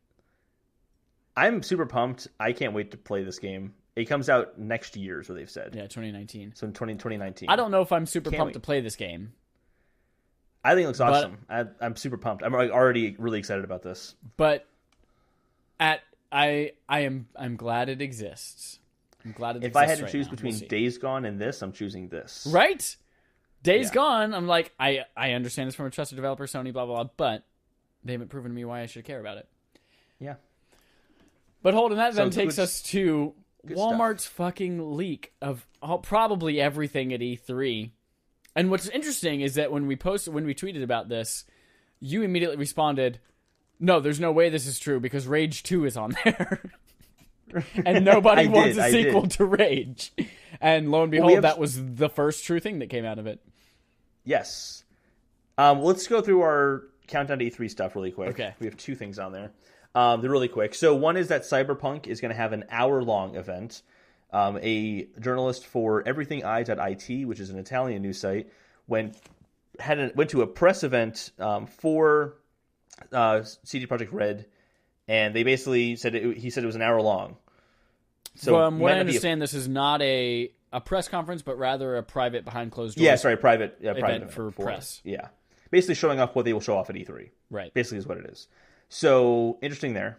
A: I'm super pumped. I can't wait to play this game. It comes out next year, is what they've said.
B: Yeah, 2019.
A: So in 2019.
B: I don't know if I'm super pumped to play this game.
A: I think it looks awesome. I'm super pumped. I'm already really excited about this.
B: But I'm glad it exists. I'm glad it exists.
A: If I had to
B: right
A: choose
B: now.
A: between Days Gone and this, I'm choosing this.
B: Right? Days Gone, I'm like, I understand it's from a trusted developer, Sony, blah, blah, blah, but they haven't proven to me why I should care about it.
A: Yeah.
B: But Holden, that then takes us to Walmart's
A: stuff.
B: fucking leak of probably everything at E3. And what's interesting is that when we tweeted about this, you immediately responded, no, there's no way this is true because Rage 2 is on there. And nobody wants a sequel to Rage. And lo and behold, that was the first true thing that came out of it.
A: Yes. Let's go through our countdown to E3 stuff really quick.
B: Okay.
A: We have 2 things on there. They're really quick. So one is that Cyberpunk is going to have an hour-long event. A journalist for everythingeye.it, which is an Italian news site, went to a press event for CD Projekt Red, and they basically said he said it was an hour long. So
B: from what I understand, this is not a press conference, but rather a private behind closed doors.
A: Yeah, sorry, private event
B: for press.
A: Yeah, basically showing off what they will show off at E3.
B: Right,
A: basically is what it is. So interesting there.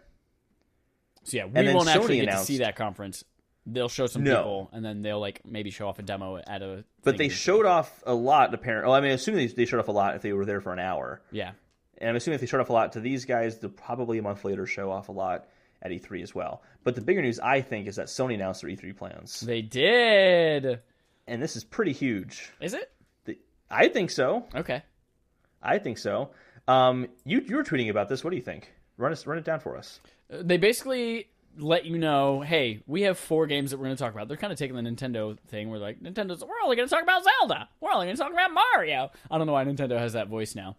B: So yeah, we won't actually get to see that conference. They'll show some people, and then they'll maybe show off a demo at a.
A: But they showed off a lot. Apparently, I mean, assuming they showed off a lot if they were there for an hour.
B: Yeah,
A: and I'm assuming if they showed off a lot to these guys, they'll probably a month later show off a lot at E3 as well. But the bigger news, I think, is that Sony announced their E3 plans.
B: They did,
A: and this is pretty huge.
B: Is it?
A: I think so.
B: Okay,
A: I think so. You were tweeting about this. What do you think? Run it down for us.
B: They basically let you know, hey, we have 4 games that we're going to talk about. They're kind of taking the Nintendo thing where we're only going to talk about Zelda. We're only going to talk about Mario. I don't know why Nintendo has that voice now.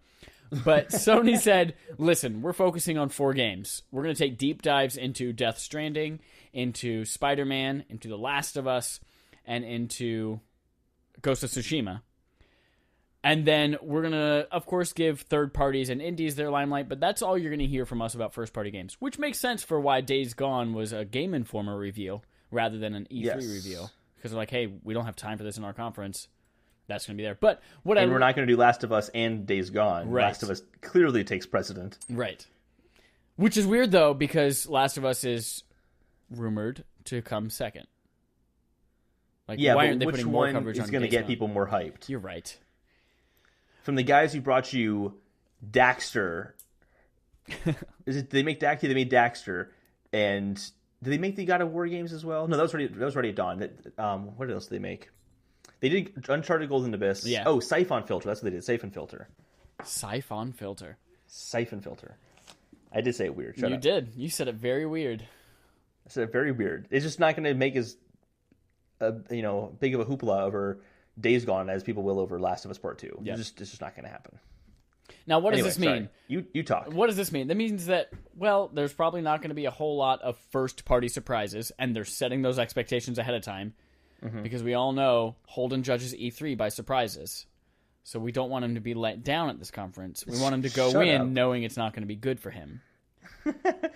B: But Sony said, listen, we're focusing on 4 games. We're going to take deep dives into Death Stranding, into Spider-Man, into The Last of Us, and into Ghost of Tsushima. And then we're going to, of course, give third parties and indies their limelight, but that's all you're going to hear from us about first-party games, which makes sense for why Days Gone was a Game Informer reveal rather than an E3 reveal. Because they're like, hey, we don't have time for this in our conference. That's going to be there. But we're not
A: going to do Last of Us and Days Gone.
B: Right.
A: Last of Us clearly takes precedent.
B: Right. Which is weird, though, because Last of Us is rumored to come second. Why aren't they putting more coverage on Days Gone?
A: Is going to get people more hyped?
B: You're right.
A: From the guys who brought you Daxter. Did they make Daxter? They made Daxter. And did they make the God of War games as well? No, that was already at Dawn. What else did they make? They did Uncharted Golden Abyss.
B: Yeah.
A: Oh, Siphon Filter. That's what they did. Siphon Filter.
B: Siphon Filter.
A: Siphon filter. I did say it weird. Shut
B: You
A: up.
B: did. You said it very weird.
A: I said it very weird. It's just not going to make as big of a hoopla over Days Gone as people will over Last of Us Part 2.
B: Yep.
A: It's just not going to happen.
B: Now, what does this mean?
A: Sorry. You talk.
B: What does this mean? That means that, well, there's probably not going to be a whole lot of first-party surprises, and they're setting those expectations ahead of time, because we all know Holden judges E3 by surprises. So we don't want him to be let down at this conference. We want him to go in knowing it's not going to be good for him.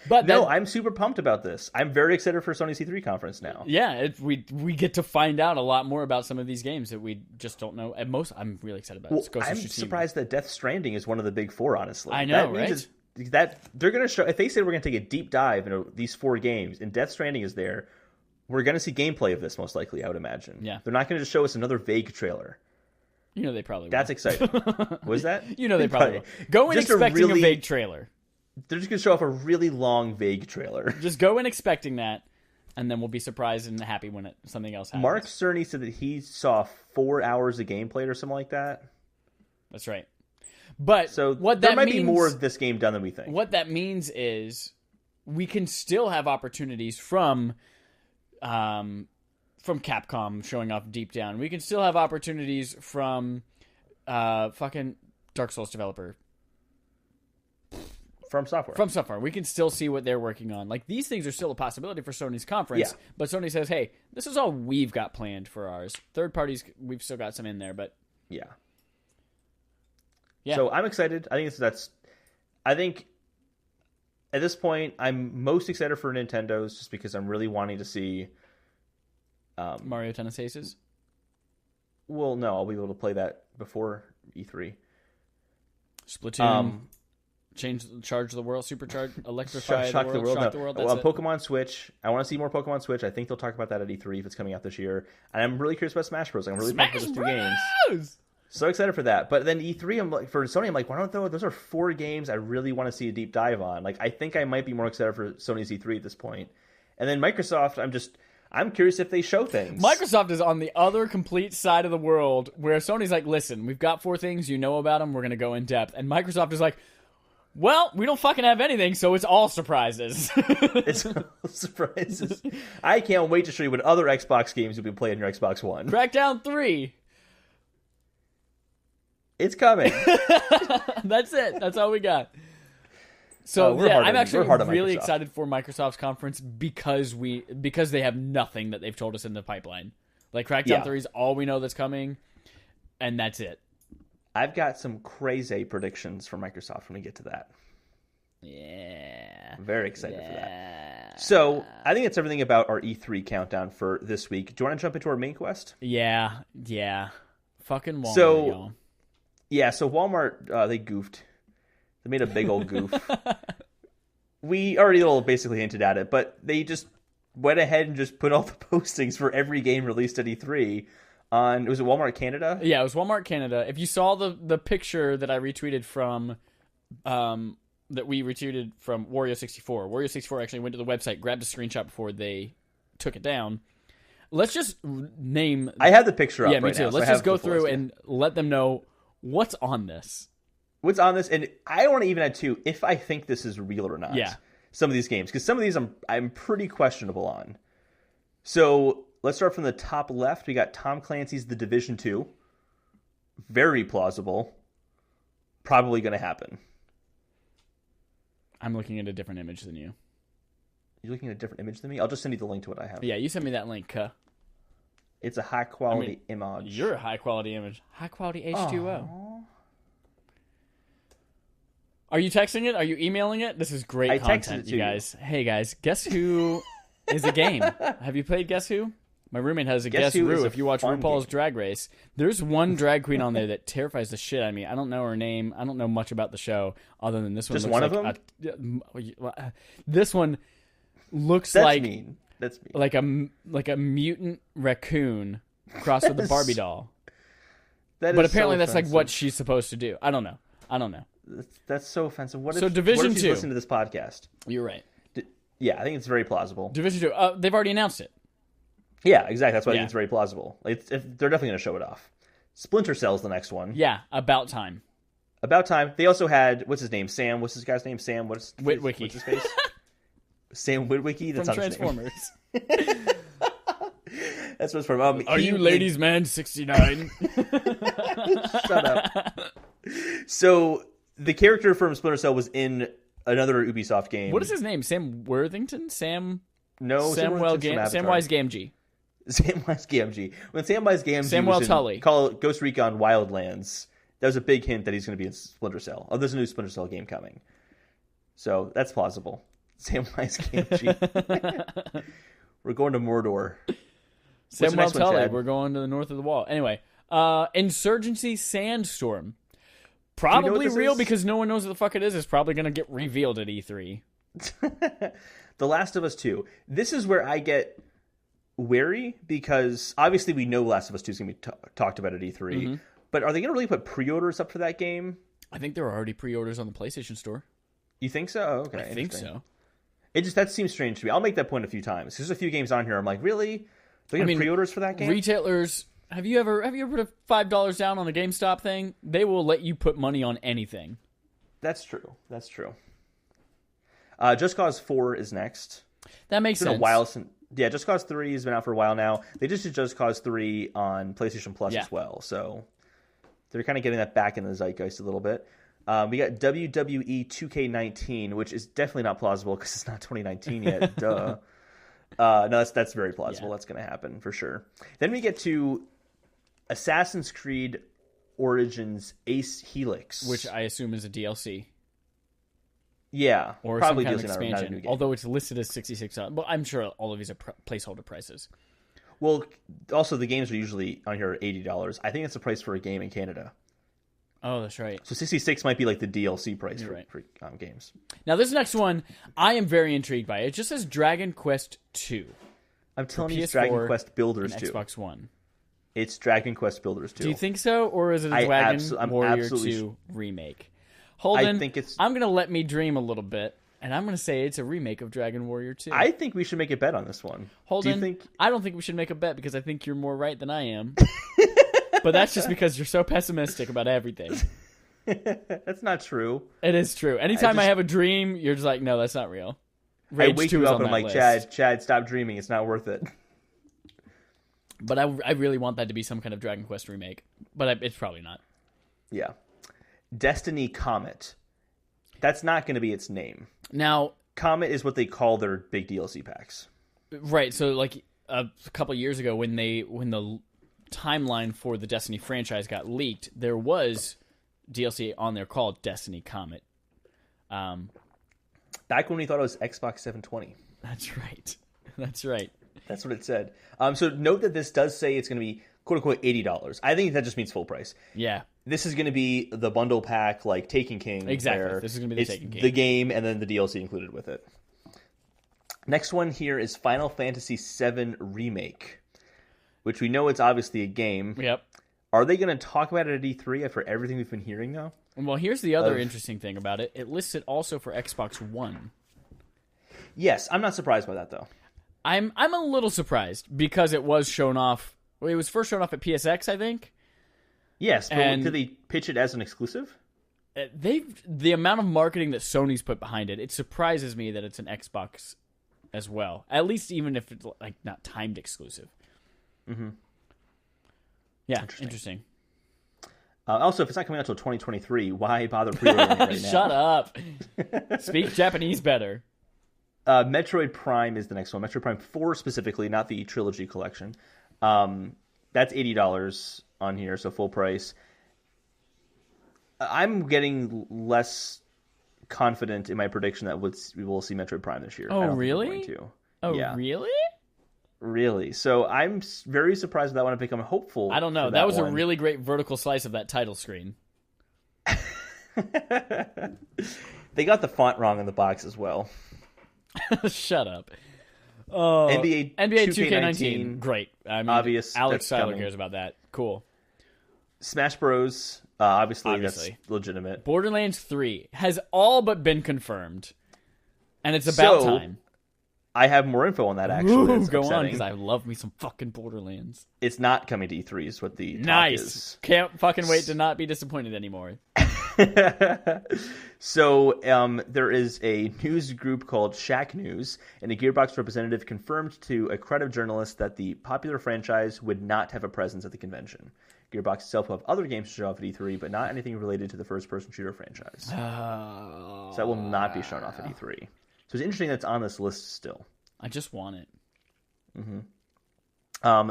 B: But
A: no, I'm super pumped about this. I'm very excited for Sony's E3 conference now.
B: Yeah, we get to find out a lot more about some of these games that we just don't know. At most, I'm really excited about.
A: Well, I'm surprised that Death Stranding is one of the big four. Honestly,
B: I know, right?
A: That they're going to show. If they say we're going to take a deep dive into these 4 games, and Death Stranding is there, we're going to see gameplay of this most likely. I would imagine.
B: Yeah,
A: they're not going to just show us another vague trailer.
B: You know they probably will.
A: That's exciting. Was that?
B: You know they probably will. Go in expecting a vague trailer.
A: They're just going to show off a really long, vague trailer.
B: Just go in expecting that, and then we'll be surprised and happy when something else happens.
A: Mark Cerny said that he saw 4 hours of gameplay or something like that.
B: That's right. But
A: so
B: what
A: there
B: that
A: might
B: means,
A: be more of this game done than we think.
B: What that means is we can still have opportunities from Capcom showing off Deep Down. We can still have opportunities from fucking Dark Souls developer.
A: From software.
B: We can still see what they're working on. Like, these things are still a possibility for Sony's conference, but Sony says, hey, this is all we've got planned for ours. Third parties, we've still got some in there, but...
A: Yeah. So I'm excited. I think at this point, I'm most excited for Nintendo's just because I'm really wanting to see...
B: Mario Tennis Aces?
A: Well, no, I'll be able to play that before E3.
B: Splatoon... charge the world, supercharge, electrify
A: shock
B: the world.
A: Shock
B: the world.
A: Well, Pokemon Switch. I want to see more Pokemon Switch. I think they'll talk about that at E3 if it's coming out this year. And I'm really curious about Smash Bros. I'm really pumped for those 2 games. So excited for that. But then E3, for Sony, I'm like, why don't those are 4 games I really want to see a deep dive on. Like, I think I might be more excited for Sony's E3 at this point. And then Microsoft, I'm curious if they show things.
B: Microsoft is on the other complete side of the world where Sony's like, listen, we've got 4 things, you know about them, we're going to go in depth. And Microsoft is like, well, we don't fucking have anything, so it's all surprises.
A: It's all surprises. I can't wait to show you what other Xbox games you'll be playing on your Xbox One.
B: Crackdown 3.
A: It's coming.
B: That's it. That's all we got. So I'm actually really excited for Microsoft's conference because they have nothing that they've told us in the pipeline. Like, Crackdown 3 is all we know that's coming, and that's it.
A: I've got some crazy predictions for Microsoft when we get to that.
B: Yeah.
A: Very excited for that. So, I think that's everything about our E3 countdown for this week. Do you want to jump into our main quest?
B: Yeah. Fucking Walmart, y'all.
A: Yeah, so Walmart, they goofed. They made a big old goof. We already basically hinted at it, but they just went ahead and just put all the postings for every game released at E3 was it Walmart Canada? Yeah,
B: it was Walmart Canada. If you saw the picture that I retweeted from, that we retweeted from Wario64 actually went to the website, grabbed a screenshot before they took it down. Let's just name...
A: I have the picture up
B: right now. Yeah, me too.
A: Now,
B: Let's just go through and let them know what's on this.
A: What's on this, and I want to even add, too, if I think this is real or not.
B: Yeah.
A: Some of these games, because some of these I'm pretty questionable on. So... let's start from the top left. We got Tom Clancy's The Division 2. Very plausible. Probably going to happen.
B: I'm looking at a different image than you.
A: You're looking at a different image than me? I'll just send you the link to what I have.
B: Yeah, you send me that link.
A: It's a high-quality image.
B: You're a high-quality image. High-quality H2O.
A: Aww.
B: Are you texting it? Are you emailing it? This is great content, you guys. Hey, guys, Guess Who is a game. Have you played Guess Who? My roommate has a Guess Who. If you watch RuPaul's Drag Race, there's one drag queen on there that terrifies the shit out of me. I don't know her name. I don't know much about the show other than this one.
A: Just one of them?
B: This one looks
A: That's mean.
B: Like a mutant raccoon crossed with a Barbie doll. But apparently that's like what she's supposed to do. I don't know.
A: That's so offensive. What
B: if she's
A: listening to this podcast?
B: You're right.
A: Yeah, I think it's very plausible.
B: Division 2. They've already announced it.
A: Yeah, exactly. That's why I think it's very plausible. They're definitely going to show it off. Splinter Cell's the next one.
B: Yeah, about time.
A: About time. They also had, what's his name? Sam. What's this guy's name? Sam.
B: Witwicky.
A: What's his face? Sam Witwicky. That's
B: From
A: not his name.
B: Transformers.
A: That's what's from.
B: Are you ladies man 69?
A: Shut up. So the character from Splinter Cell was in another Ubisoft game.
B: What is his name? Sam Worthington?
A: No,
B: Samwise Gamgee.
A: Samwise Gamgee. When Samwise Gamgee
B: Samuel
A: was
B: Tully.
A: in Call Ghost Recon Wildlands, that was a big hint that he's going to be in Splinter Cell. Oh, there's a new Splinter Cell game coming. So that's plausible. Samwise Gamgee. We're going to Mordor.
B: Samuel Tully. We're going to the north of the wall. Anyway, Insurgency Sandstorm. Probably real because no one knows what the fuck it is. It's probably going to get revealed at E3.
A: The Last of Us 2. This is where I get wary because obviously we know Last of Us 2 is going to be talked about at E3. Mm-hmm. But are they going to really put pre-orders up for that game?
B: I think there are already pre-orders on the PlayStation Store.
A: You think so? Oh, okay.
B: I think so.
A: That seems strange to me. I'll make that point a few times. There's a few games on here. I'm like, really? They're going to pre-orders for that game?
B: Retailers, have you ever put $5 down on the GameStop thing? They will let you put money on anything.
A: That's true. Just Cause 4 is next.
B: That makes sense.
A: It's been a while since. Yeah, Just Cause 3 has been out for a while now. They just did Just Cause 3 on PlayStation Plus as well. So they're kind of getting that back in the zeitgeist a little bit. We got WWE 2K19, which is definitely not plausible because it's not 2019 yet. Duh. No, that's very plausible. Yeah. That's going to happen for sure. Then we get to Assassin's Creed Origins Ace Helix,
B: which I assume is a DLC.
A: Yeah,
B: or
A: probably
B: some kind
A: DLC,
B: of expansion.
A: not a new game.
B: Although it's listed as $66, but I'm sure all of these are placeholder prices.
A: Well, also the games are usually on here at $80. I think it's the price for a game in Canada.
B: Oh, that's right.
A: So 66 might be like the DLC price for games.
B: Now, this next one, I am very intrigued by. It just says Dragon Quest 2.
A: I'm telling you, it's Dragon Quest Builders 2.
B: Xbox One.
A: It's Dragon Quest Builders 2.
B: Do you think so, or is it a Dragon Warrior 2 remake? Holden, I think I'm going to let me dream a little bit, and I'm going to say it's a remake of Dragon Warrior 2.
A: I think we should make a bet on this one.
B: Holden, I don't think we should make a bet because I think you're more right than I am. But that's just because you're so pessimistic about everything.
A: That's not true.
B: It is true. Anytime I have a dream, you're just like, no, that's not real.
A: Rage I wake you up and I'm like, Chad, stop dreaming. It's not worth it.
B: But I really want that to be some kind of Dragon Quest remake. But it's probably not.
A: Yeah. Destiny Comet. That's not going to be its name.
B: Now,
A: Comet is what they call their big DLC packs.
B: Right. So, like a couple years ago, when the timeline for the Destiny franchise got leaked, there was DLC on there called Destiny Comet.
A: Back when we thought it was Xbox 720.
B: That's right. That's right.
A: That's what it said. So note that this does say it's going to be quote-unquote $80. I think that just means full price.
B: Yeah.
A: This is going to be the bundle pack like Taken King.
B: Exactly. This is going to be the Taken King.
A: The game and then the DLC included with it. Next one here is Final Fantasy VII Remake, which we know it's obviously a game.
B: Yep.
A: Are they going to talk about it at E3 after everything we've been hearing, though?
B: Well, here's the other interesting thing about it. It lists it also for Xbox One.
A: Yes, I'm not surprised by that, though.
B: I'm a little surprised because it was shown off. Well, it was first shown off at PSX, I think.
A: Yes, but did they pitch it as an exclusive?
B: The amount of marketing that Sony's put behind it, it surprises me that it's an Xbox as well. At least even if it's like not timed exclusive.
A: Mm-hmm.
B: Yeah, interesting.
A: Also, if it's not coming out until 2023, why bother pre-ordering it right now?
B: Shut up. Speak Japanese better.
A: Metroid Prime is the next one. Metroid Prime 4 specifically, not the Trilogy Collection. That's $80 on here, so full price. I'm getting less confident in my prediction that we will see Metroid Prime this year.
B: Oh, really?
A: Yeah.
B: Really?
A: Really. So I'm very surprised with that one. I've become hopeful.
B: I don't know. That was a really great vertical slice of that title screen.
A: They got the font wrong on the box as well.
B: Shut up. NBA 2K19. Great. I mean,
A: obvious.
B: Alex Seiler cares about that. Cool.
A: Smash Bros. Obviously, that's legitimate.
B: Borderlands 3 has all but been confirmed. And it's about time.
A: I have more info on that, actually.
B: Ooh, go on, because I love me some fucking Borderlands.
A: It's not coming to E3 is what the talk is.
B: Can't fucking wait to not be disappointed anymore.
A: So there is a news group called Shack News, and a Gearbox representative confirmed to a crowd journalist that the popular franchise would not have a presence at the convention. Gearbox itself will have other games to show off at E3, but not anything related to the first-person shooter franchise. So that will not be shown off at E3. So it's interesting that it's on this list still.
B: I just want it.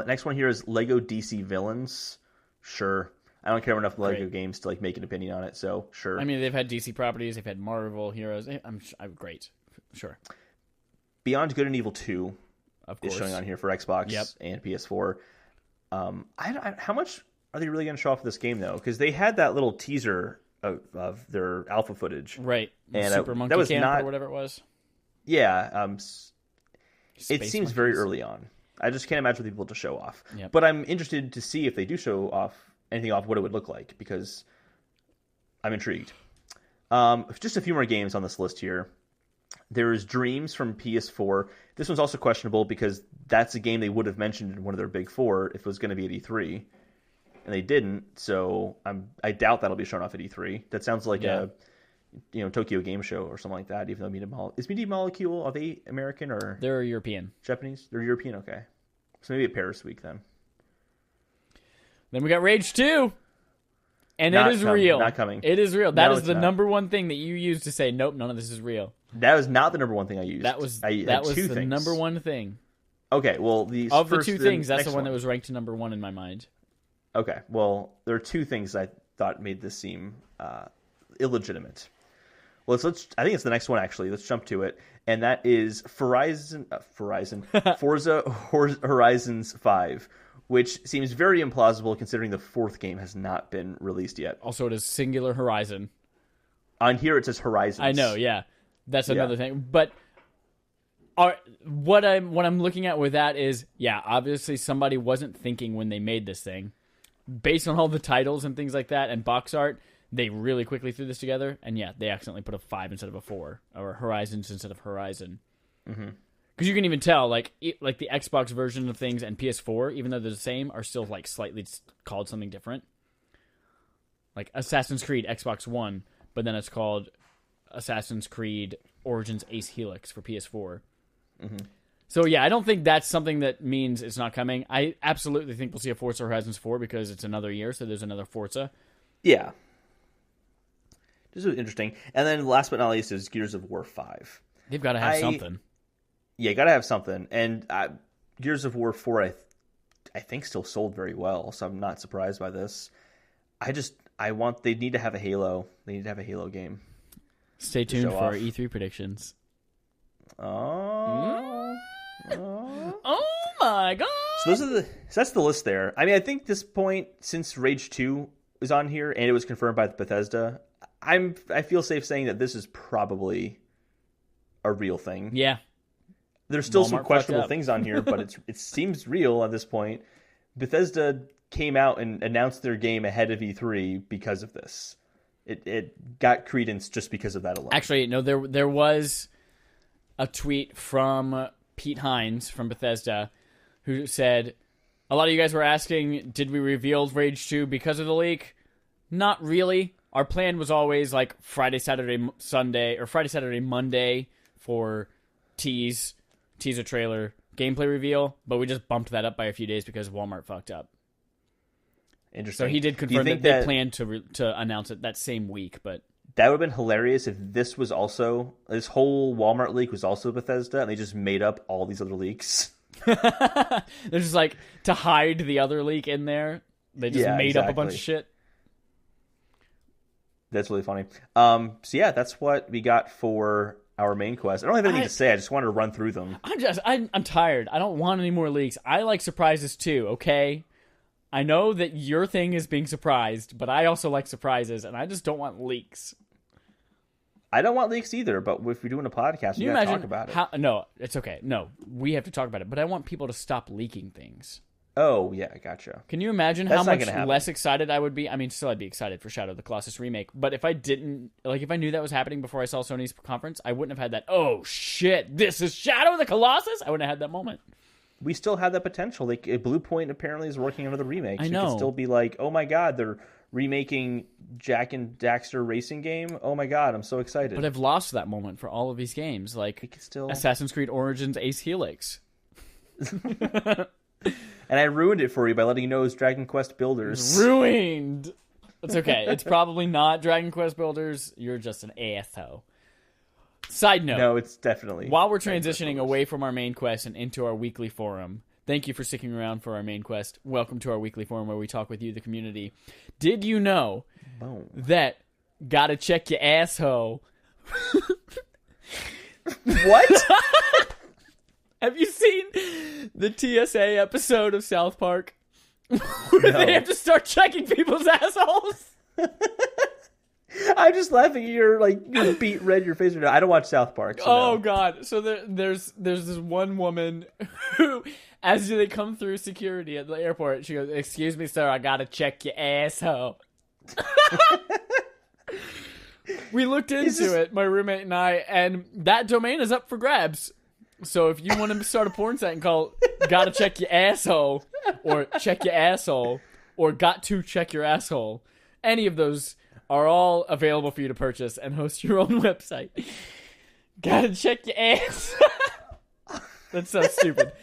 A: Next one here is Lego DC Villains. Sure. I don't care enough Lego games to make an opinion on it, so sure.
B: I mean, they've had DC properties, they've had Marvel heroes. I'm great. Sure.
A: Beyond Good and Evil 2
B: of course.
A: is showing on here for Xbox and PS4. How much are they really going to show off of this game, though? Because they had that little teaser of their alpha footage.
B: Right.
A: And
B: Super Monkey
A: that was
B: Camp or whatever it was.
A: Yeah. It seems
B: monkeys.
A: very early on. I just can't imagine people to show off.
B: Yep.
A: But I'm interested to see if they do show off anything off what it would look like, because I'm intrigued. Just a few more games on this list here. There's Dreams from PS4. This one's also questionable because that's a game they would have mentioned in one of their big four if it was going to be at E3. And they didn't, so I doubt that'll be shown off at E3. That sounds like a Tokyo Game Show or something like that, even though is Media Molecule, are they American or...
B: They're European.
A: Japanese? They're European, okay. So maybe at Paris Week then.
B: Then we got Rage 2. And it is real.
A: Not coming.
B: It is real. That is the number one thing that you used to say, nope, none of this is real.
A: That was not the number one thing I used.
B: That was the number one thing.
A: Okay, well,
B: of the two things, that's the one that was ranked to number one in my mind.
A: Okay, well, there are two things I thought made this seem illegitimate. Well, I think it's the next one, actually. Let's jump to it. And that is Forza Horizons 5, which seems very implausible considering the fourth game has not been released yet.
B: Also, it is singular Horizon.
A: On here, it says Horizons.
B: I know, yeah. That's another thing. But what I'm looking at with that is, obviously somebody wasn't thinking when they made this thing. Based on all the titles and things like that and box art, they really quickly threw this together. And they accidentally put a 5 instead of a 4. Or Horizons instead of Horizon. Because you can even tell, like the Xbox version of things and PS4, even though they're the same, are still slightly called something different. Like Assassin's Creed Xbox One, but then it's called Assassin's Creed Origins Ace Helix for PS4. So I don't think that's something that means it's not coming. I absolutely think we'll see a Forza Horizons 4 because it's another year, so there's another Forza. Yeah.
A: This is interesting. And then last but not least is Gears of War 5.
B: They've got to have something.
A: Yeah, got to have something. And Gears of War 4, I think, still sold very well, so I'm not surprised by this. They need to have a Halo. They need to have a Halo game.
B: Stay tuned for our E3 predictions.
A: Oh
B: my god!
A: So that's the list there. I mean, I think this point, since Rage 2 is on here and it was confirmed by Bethesda, I feel safe saying that this is probably a real thing.
B: Yeah.
A: There's still some questionable things on here, but it seems real at this point. Bethesda came out and announced their game ahead of E3 because of this. It got credence just because of that alone.
B: Actually, no, there was a tweet from Pete Hines from Bethesda who said, a lot of you guys were asking, did we reveal Rage 2 because of the leak? Not really. Our plan was always like Friday, Saturday, Sunday, or Friday, Saturday, Monday for teaser trailer, gameplay reveal, but we just bumped that up by a few days because Walmart fucked up.
A: Interesting.
B: So he did confirm that they planned to announce it that same week, but...
A: That would have been hilarious if this whole Walmart leak was also Bethesda, and they just made up all these other leaks.
B: They're just to hide the other leak in there, they just made up a bunch of shit.
A: That's really funny. So that's what we got for our main quest. I don't have anything to say. I just wanted to run through them.
B: I'm tired. I don't want any more leaks. I like surprises too, okay? I know that your thing is being surprised, but I also like surprises, and I just don't want leaks.
A: I don't want leaks either, but if we're doing a podcast, we gotta talk about it.
B: No, it's okay. No, we have to talk about it, but I want people to stop leaking things.
A: Oh, yeah, gotcha.
B: Can you imagine how much less excited I would be? I mean, still I'd be excited for Shadow of the Colossus remake, but if I didn't, if I knew that was happening before I saw Sony's conference, I wouldn't have had that, oh shit, this is Shadow of the Colossus? I wouldn't have had that moment.
A: We still have that potential. Blue Point apparently is working on another remake. So
B: I know.
A: it could still be oh my god, they're remaking Jack and Daxter racing game. Oh my god, I'm so excited.
B: But I've lost that moment for all of these games, like Assassin's Creed Origins Ace Helix.
A: And I ruined it for you by letting you know it was Dragon Quest Builders.
B: Ruined! It's okay. It's probably not Dragon Quest Builders. You're just an asshole. Side note.
A: No, it's definitely.
B: While we're transitioning away from our main quest and into our weekly forum, thank you for sticking around for our main quest. Welcome to our weekly forum where we talk with you, the community. Did you know that gotta check your asshole?
A: What?
B: Have you seen the TSA episode of South Park where they have to start checking people's assholes?
A: I'm just laughing at your beat red your face right now. I don't watch South Park. So
B: oh
A: no.
B: god! So there's this one woman who, as they come through security at the airport, she goes, "Excuse me, sir, I gotta check your asshole." We looked into it, my roommate and I, and that domain is up for grabs. So if you want to start a porn site and call "Gotta check your asshole" or "Check your asshole" or "Got to check your asshole," any of those are all available for you to purchase and host your own website. Gotta check your ass. That's so stupid.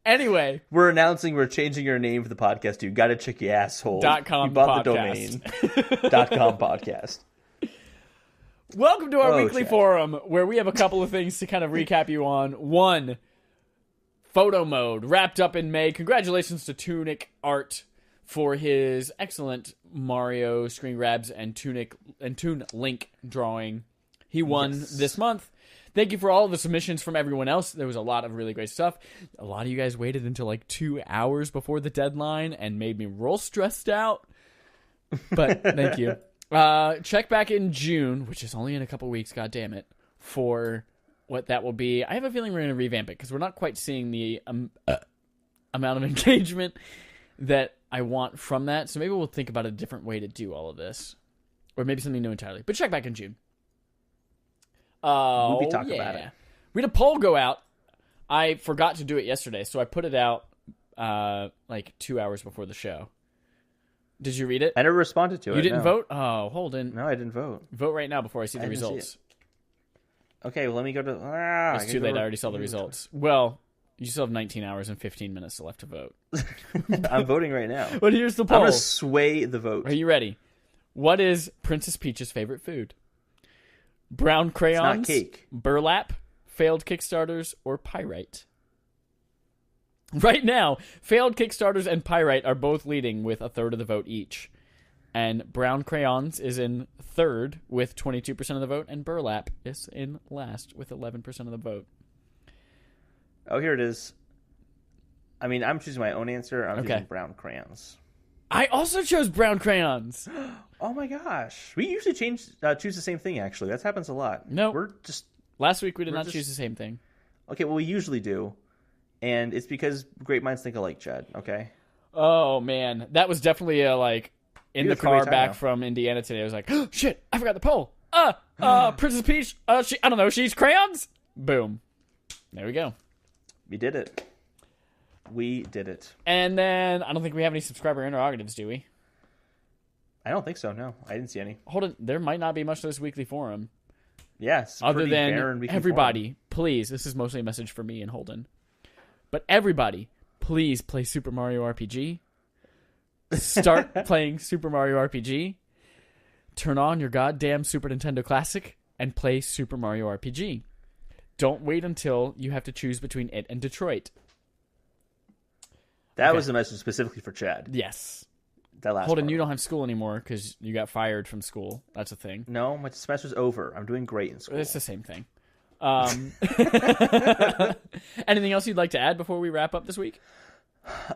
B: Anyway,
A: we're announcing we're changing your name for the podcast to "Gotta Check Your Asshole."
B: .com
A: you bought
B: podcast.
A: the domain. .com podcast.
B: Welcome to our weekly forum, where we have a couple of things to kind of recap you on. One, photo mode wrapped up in May. Congratulations to Tunic Art for his excellent Mario screen grabs and Toon Link drawing. He won this month. Thank you for all of the submissions from everyone else. There was a lot of really great stuff. A lot of you guys waited until 2 hours before the deadline and made me real stressed out. But thank you. Check back in June, which is only in a couple weeks, god damn it, for what that will be. I have a feeling we're going to revamp it because we're not quite seeing the amount of engagement that I want from that. So maybe we'll think about a different way to do all of this. Or maybe something new entirely. But check back in June.
A: We'll be talking about it.
B: We had a poll go out. I forgot to do it yesterday, so I put it out 2 hours before the show. Did you read it?
A: I never responded to it.
B: You didn't vote? Oh, Holden.
A: No, I didn't vote.
B: Vote right now before I see the results.
A: Okay, well, let me go to...
B: it's too late. I already saw the results. Well, you still have 19 hours and 15 minutes left to vote.
A: I'm voting right now.
B: But here's the poll.
A: I'm going to sway the vote.
B: Are you ready? What is Princess Peach's favorite food? Brown crayons,
A: it's not cake.
B: Burlap, failed Kickstarters, or pyrite? Right now, failed Kickstarters and pyrite are both leading with a third of the vote each. And brown crayons is in third with 22% of the vote, and burlap is in last with 11% of the vote.
A: Oh, here it is. I mean, I'm choosing my own answer. I'm choosing brown crayons.
B: I also chose brown crayons.
A: Oh my gosh. We usually choose the same thing, actually. That happens a lot.
B: No.
A: We're just...
B: Last week we did not choose the same thing.
A: Okay, well, we usually do. And it's because great minds think alike, Chad, okay?
B: Oh, man. That was definitely in the car back from Indiana today. I was like, oh, shit, I forgot the poll. Princess Peach, I don't know, she's crayons? Boom. There we go.
A: We did it. We did it.
B: And then, I don't think we have any subscriber interrogatives, do we?
A: I don't think so, no. I didn't see any.
B: Hold on, there might not be much to this weekly forum.
A: Yes.
B: Other than everybody, please, this is mostly a message for me and Holden. But everybody, please play Super Mario RPG. Start playing Super Mario RPG. Turn on your goddamn Super Nintendo Classic and play Super Mario RPG. Don't wait until you have to choose between it and Detroit.
A: That was a message specifically for Chad.
B: Yes.
A: That last
B: Holden,
A: part.
B: you don't have school anymore because you got fired from school. That's a thing.
A: No, my semester's over. I'm doing great in school.
B: It's the same thing. Anything else you'd like to add before we wrap up this week?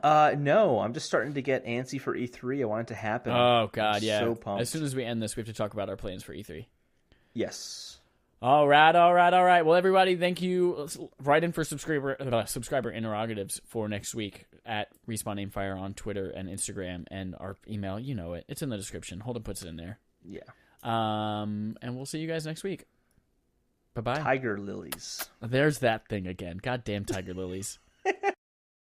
A: No, I'm just starting to get antsy for E3. I want it to happen.
B: Oh, God, yeah.
A: So pumped.
B: As soon as we end this, we have to talk about our plans for E3.
A: Yes.
B: All right. Well, everybody, thank you. Let's write in for subscriber interrogatives for next week at RespawnAimFire on Twitter and Instagram, and our email. You know it. It's in the description. Holden puts it in there.
A: Yeah.
B: And we'll see you guys next week. Bye-bye.
A: Tiger lilies.
B: There's that thing again. Goddamn tiger lilies.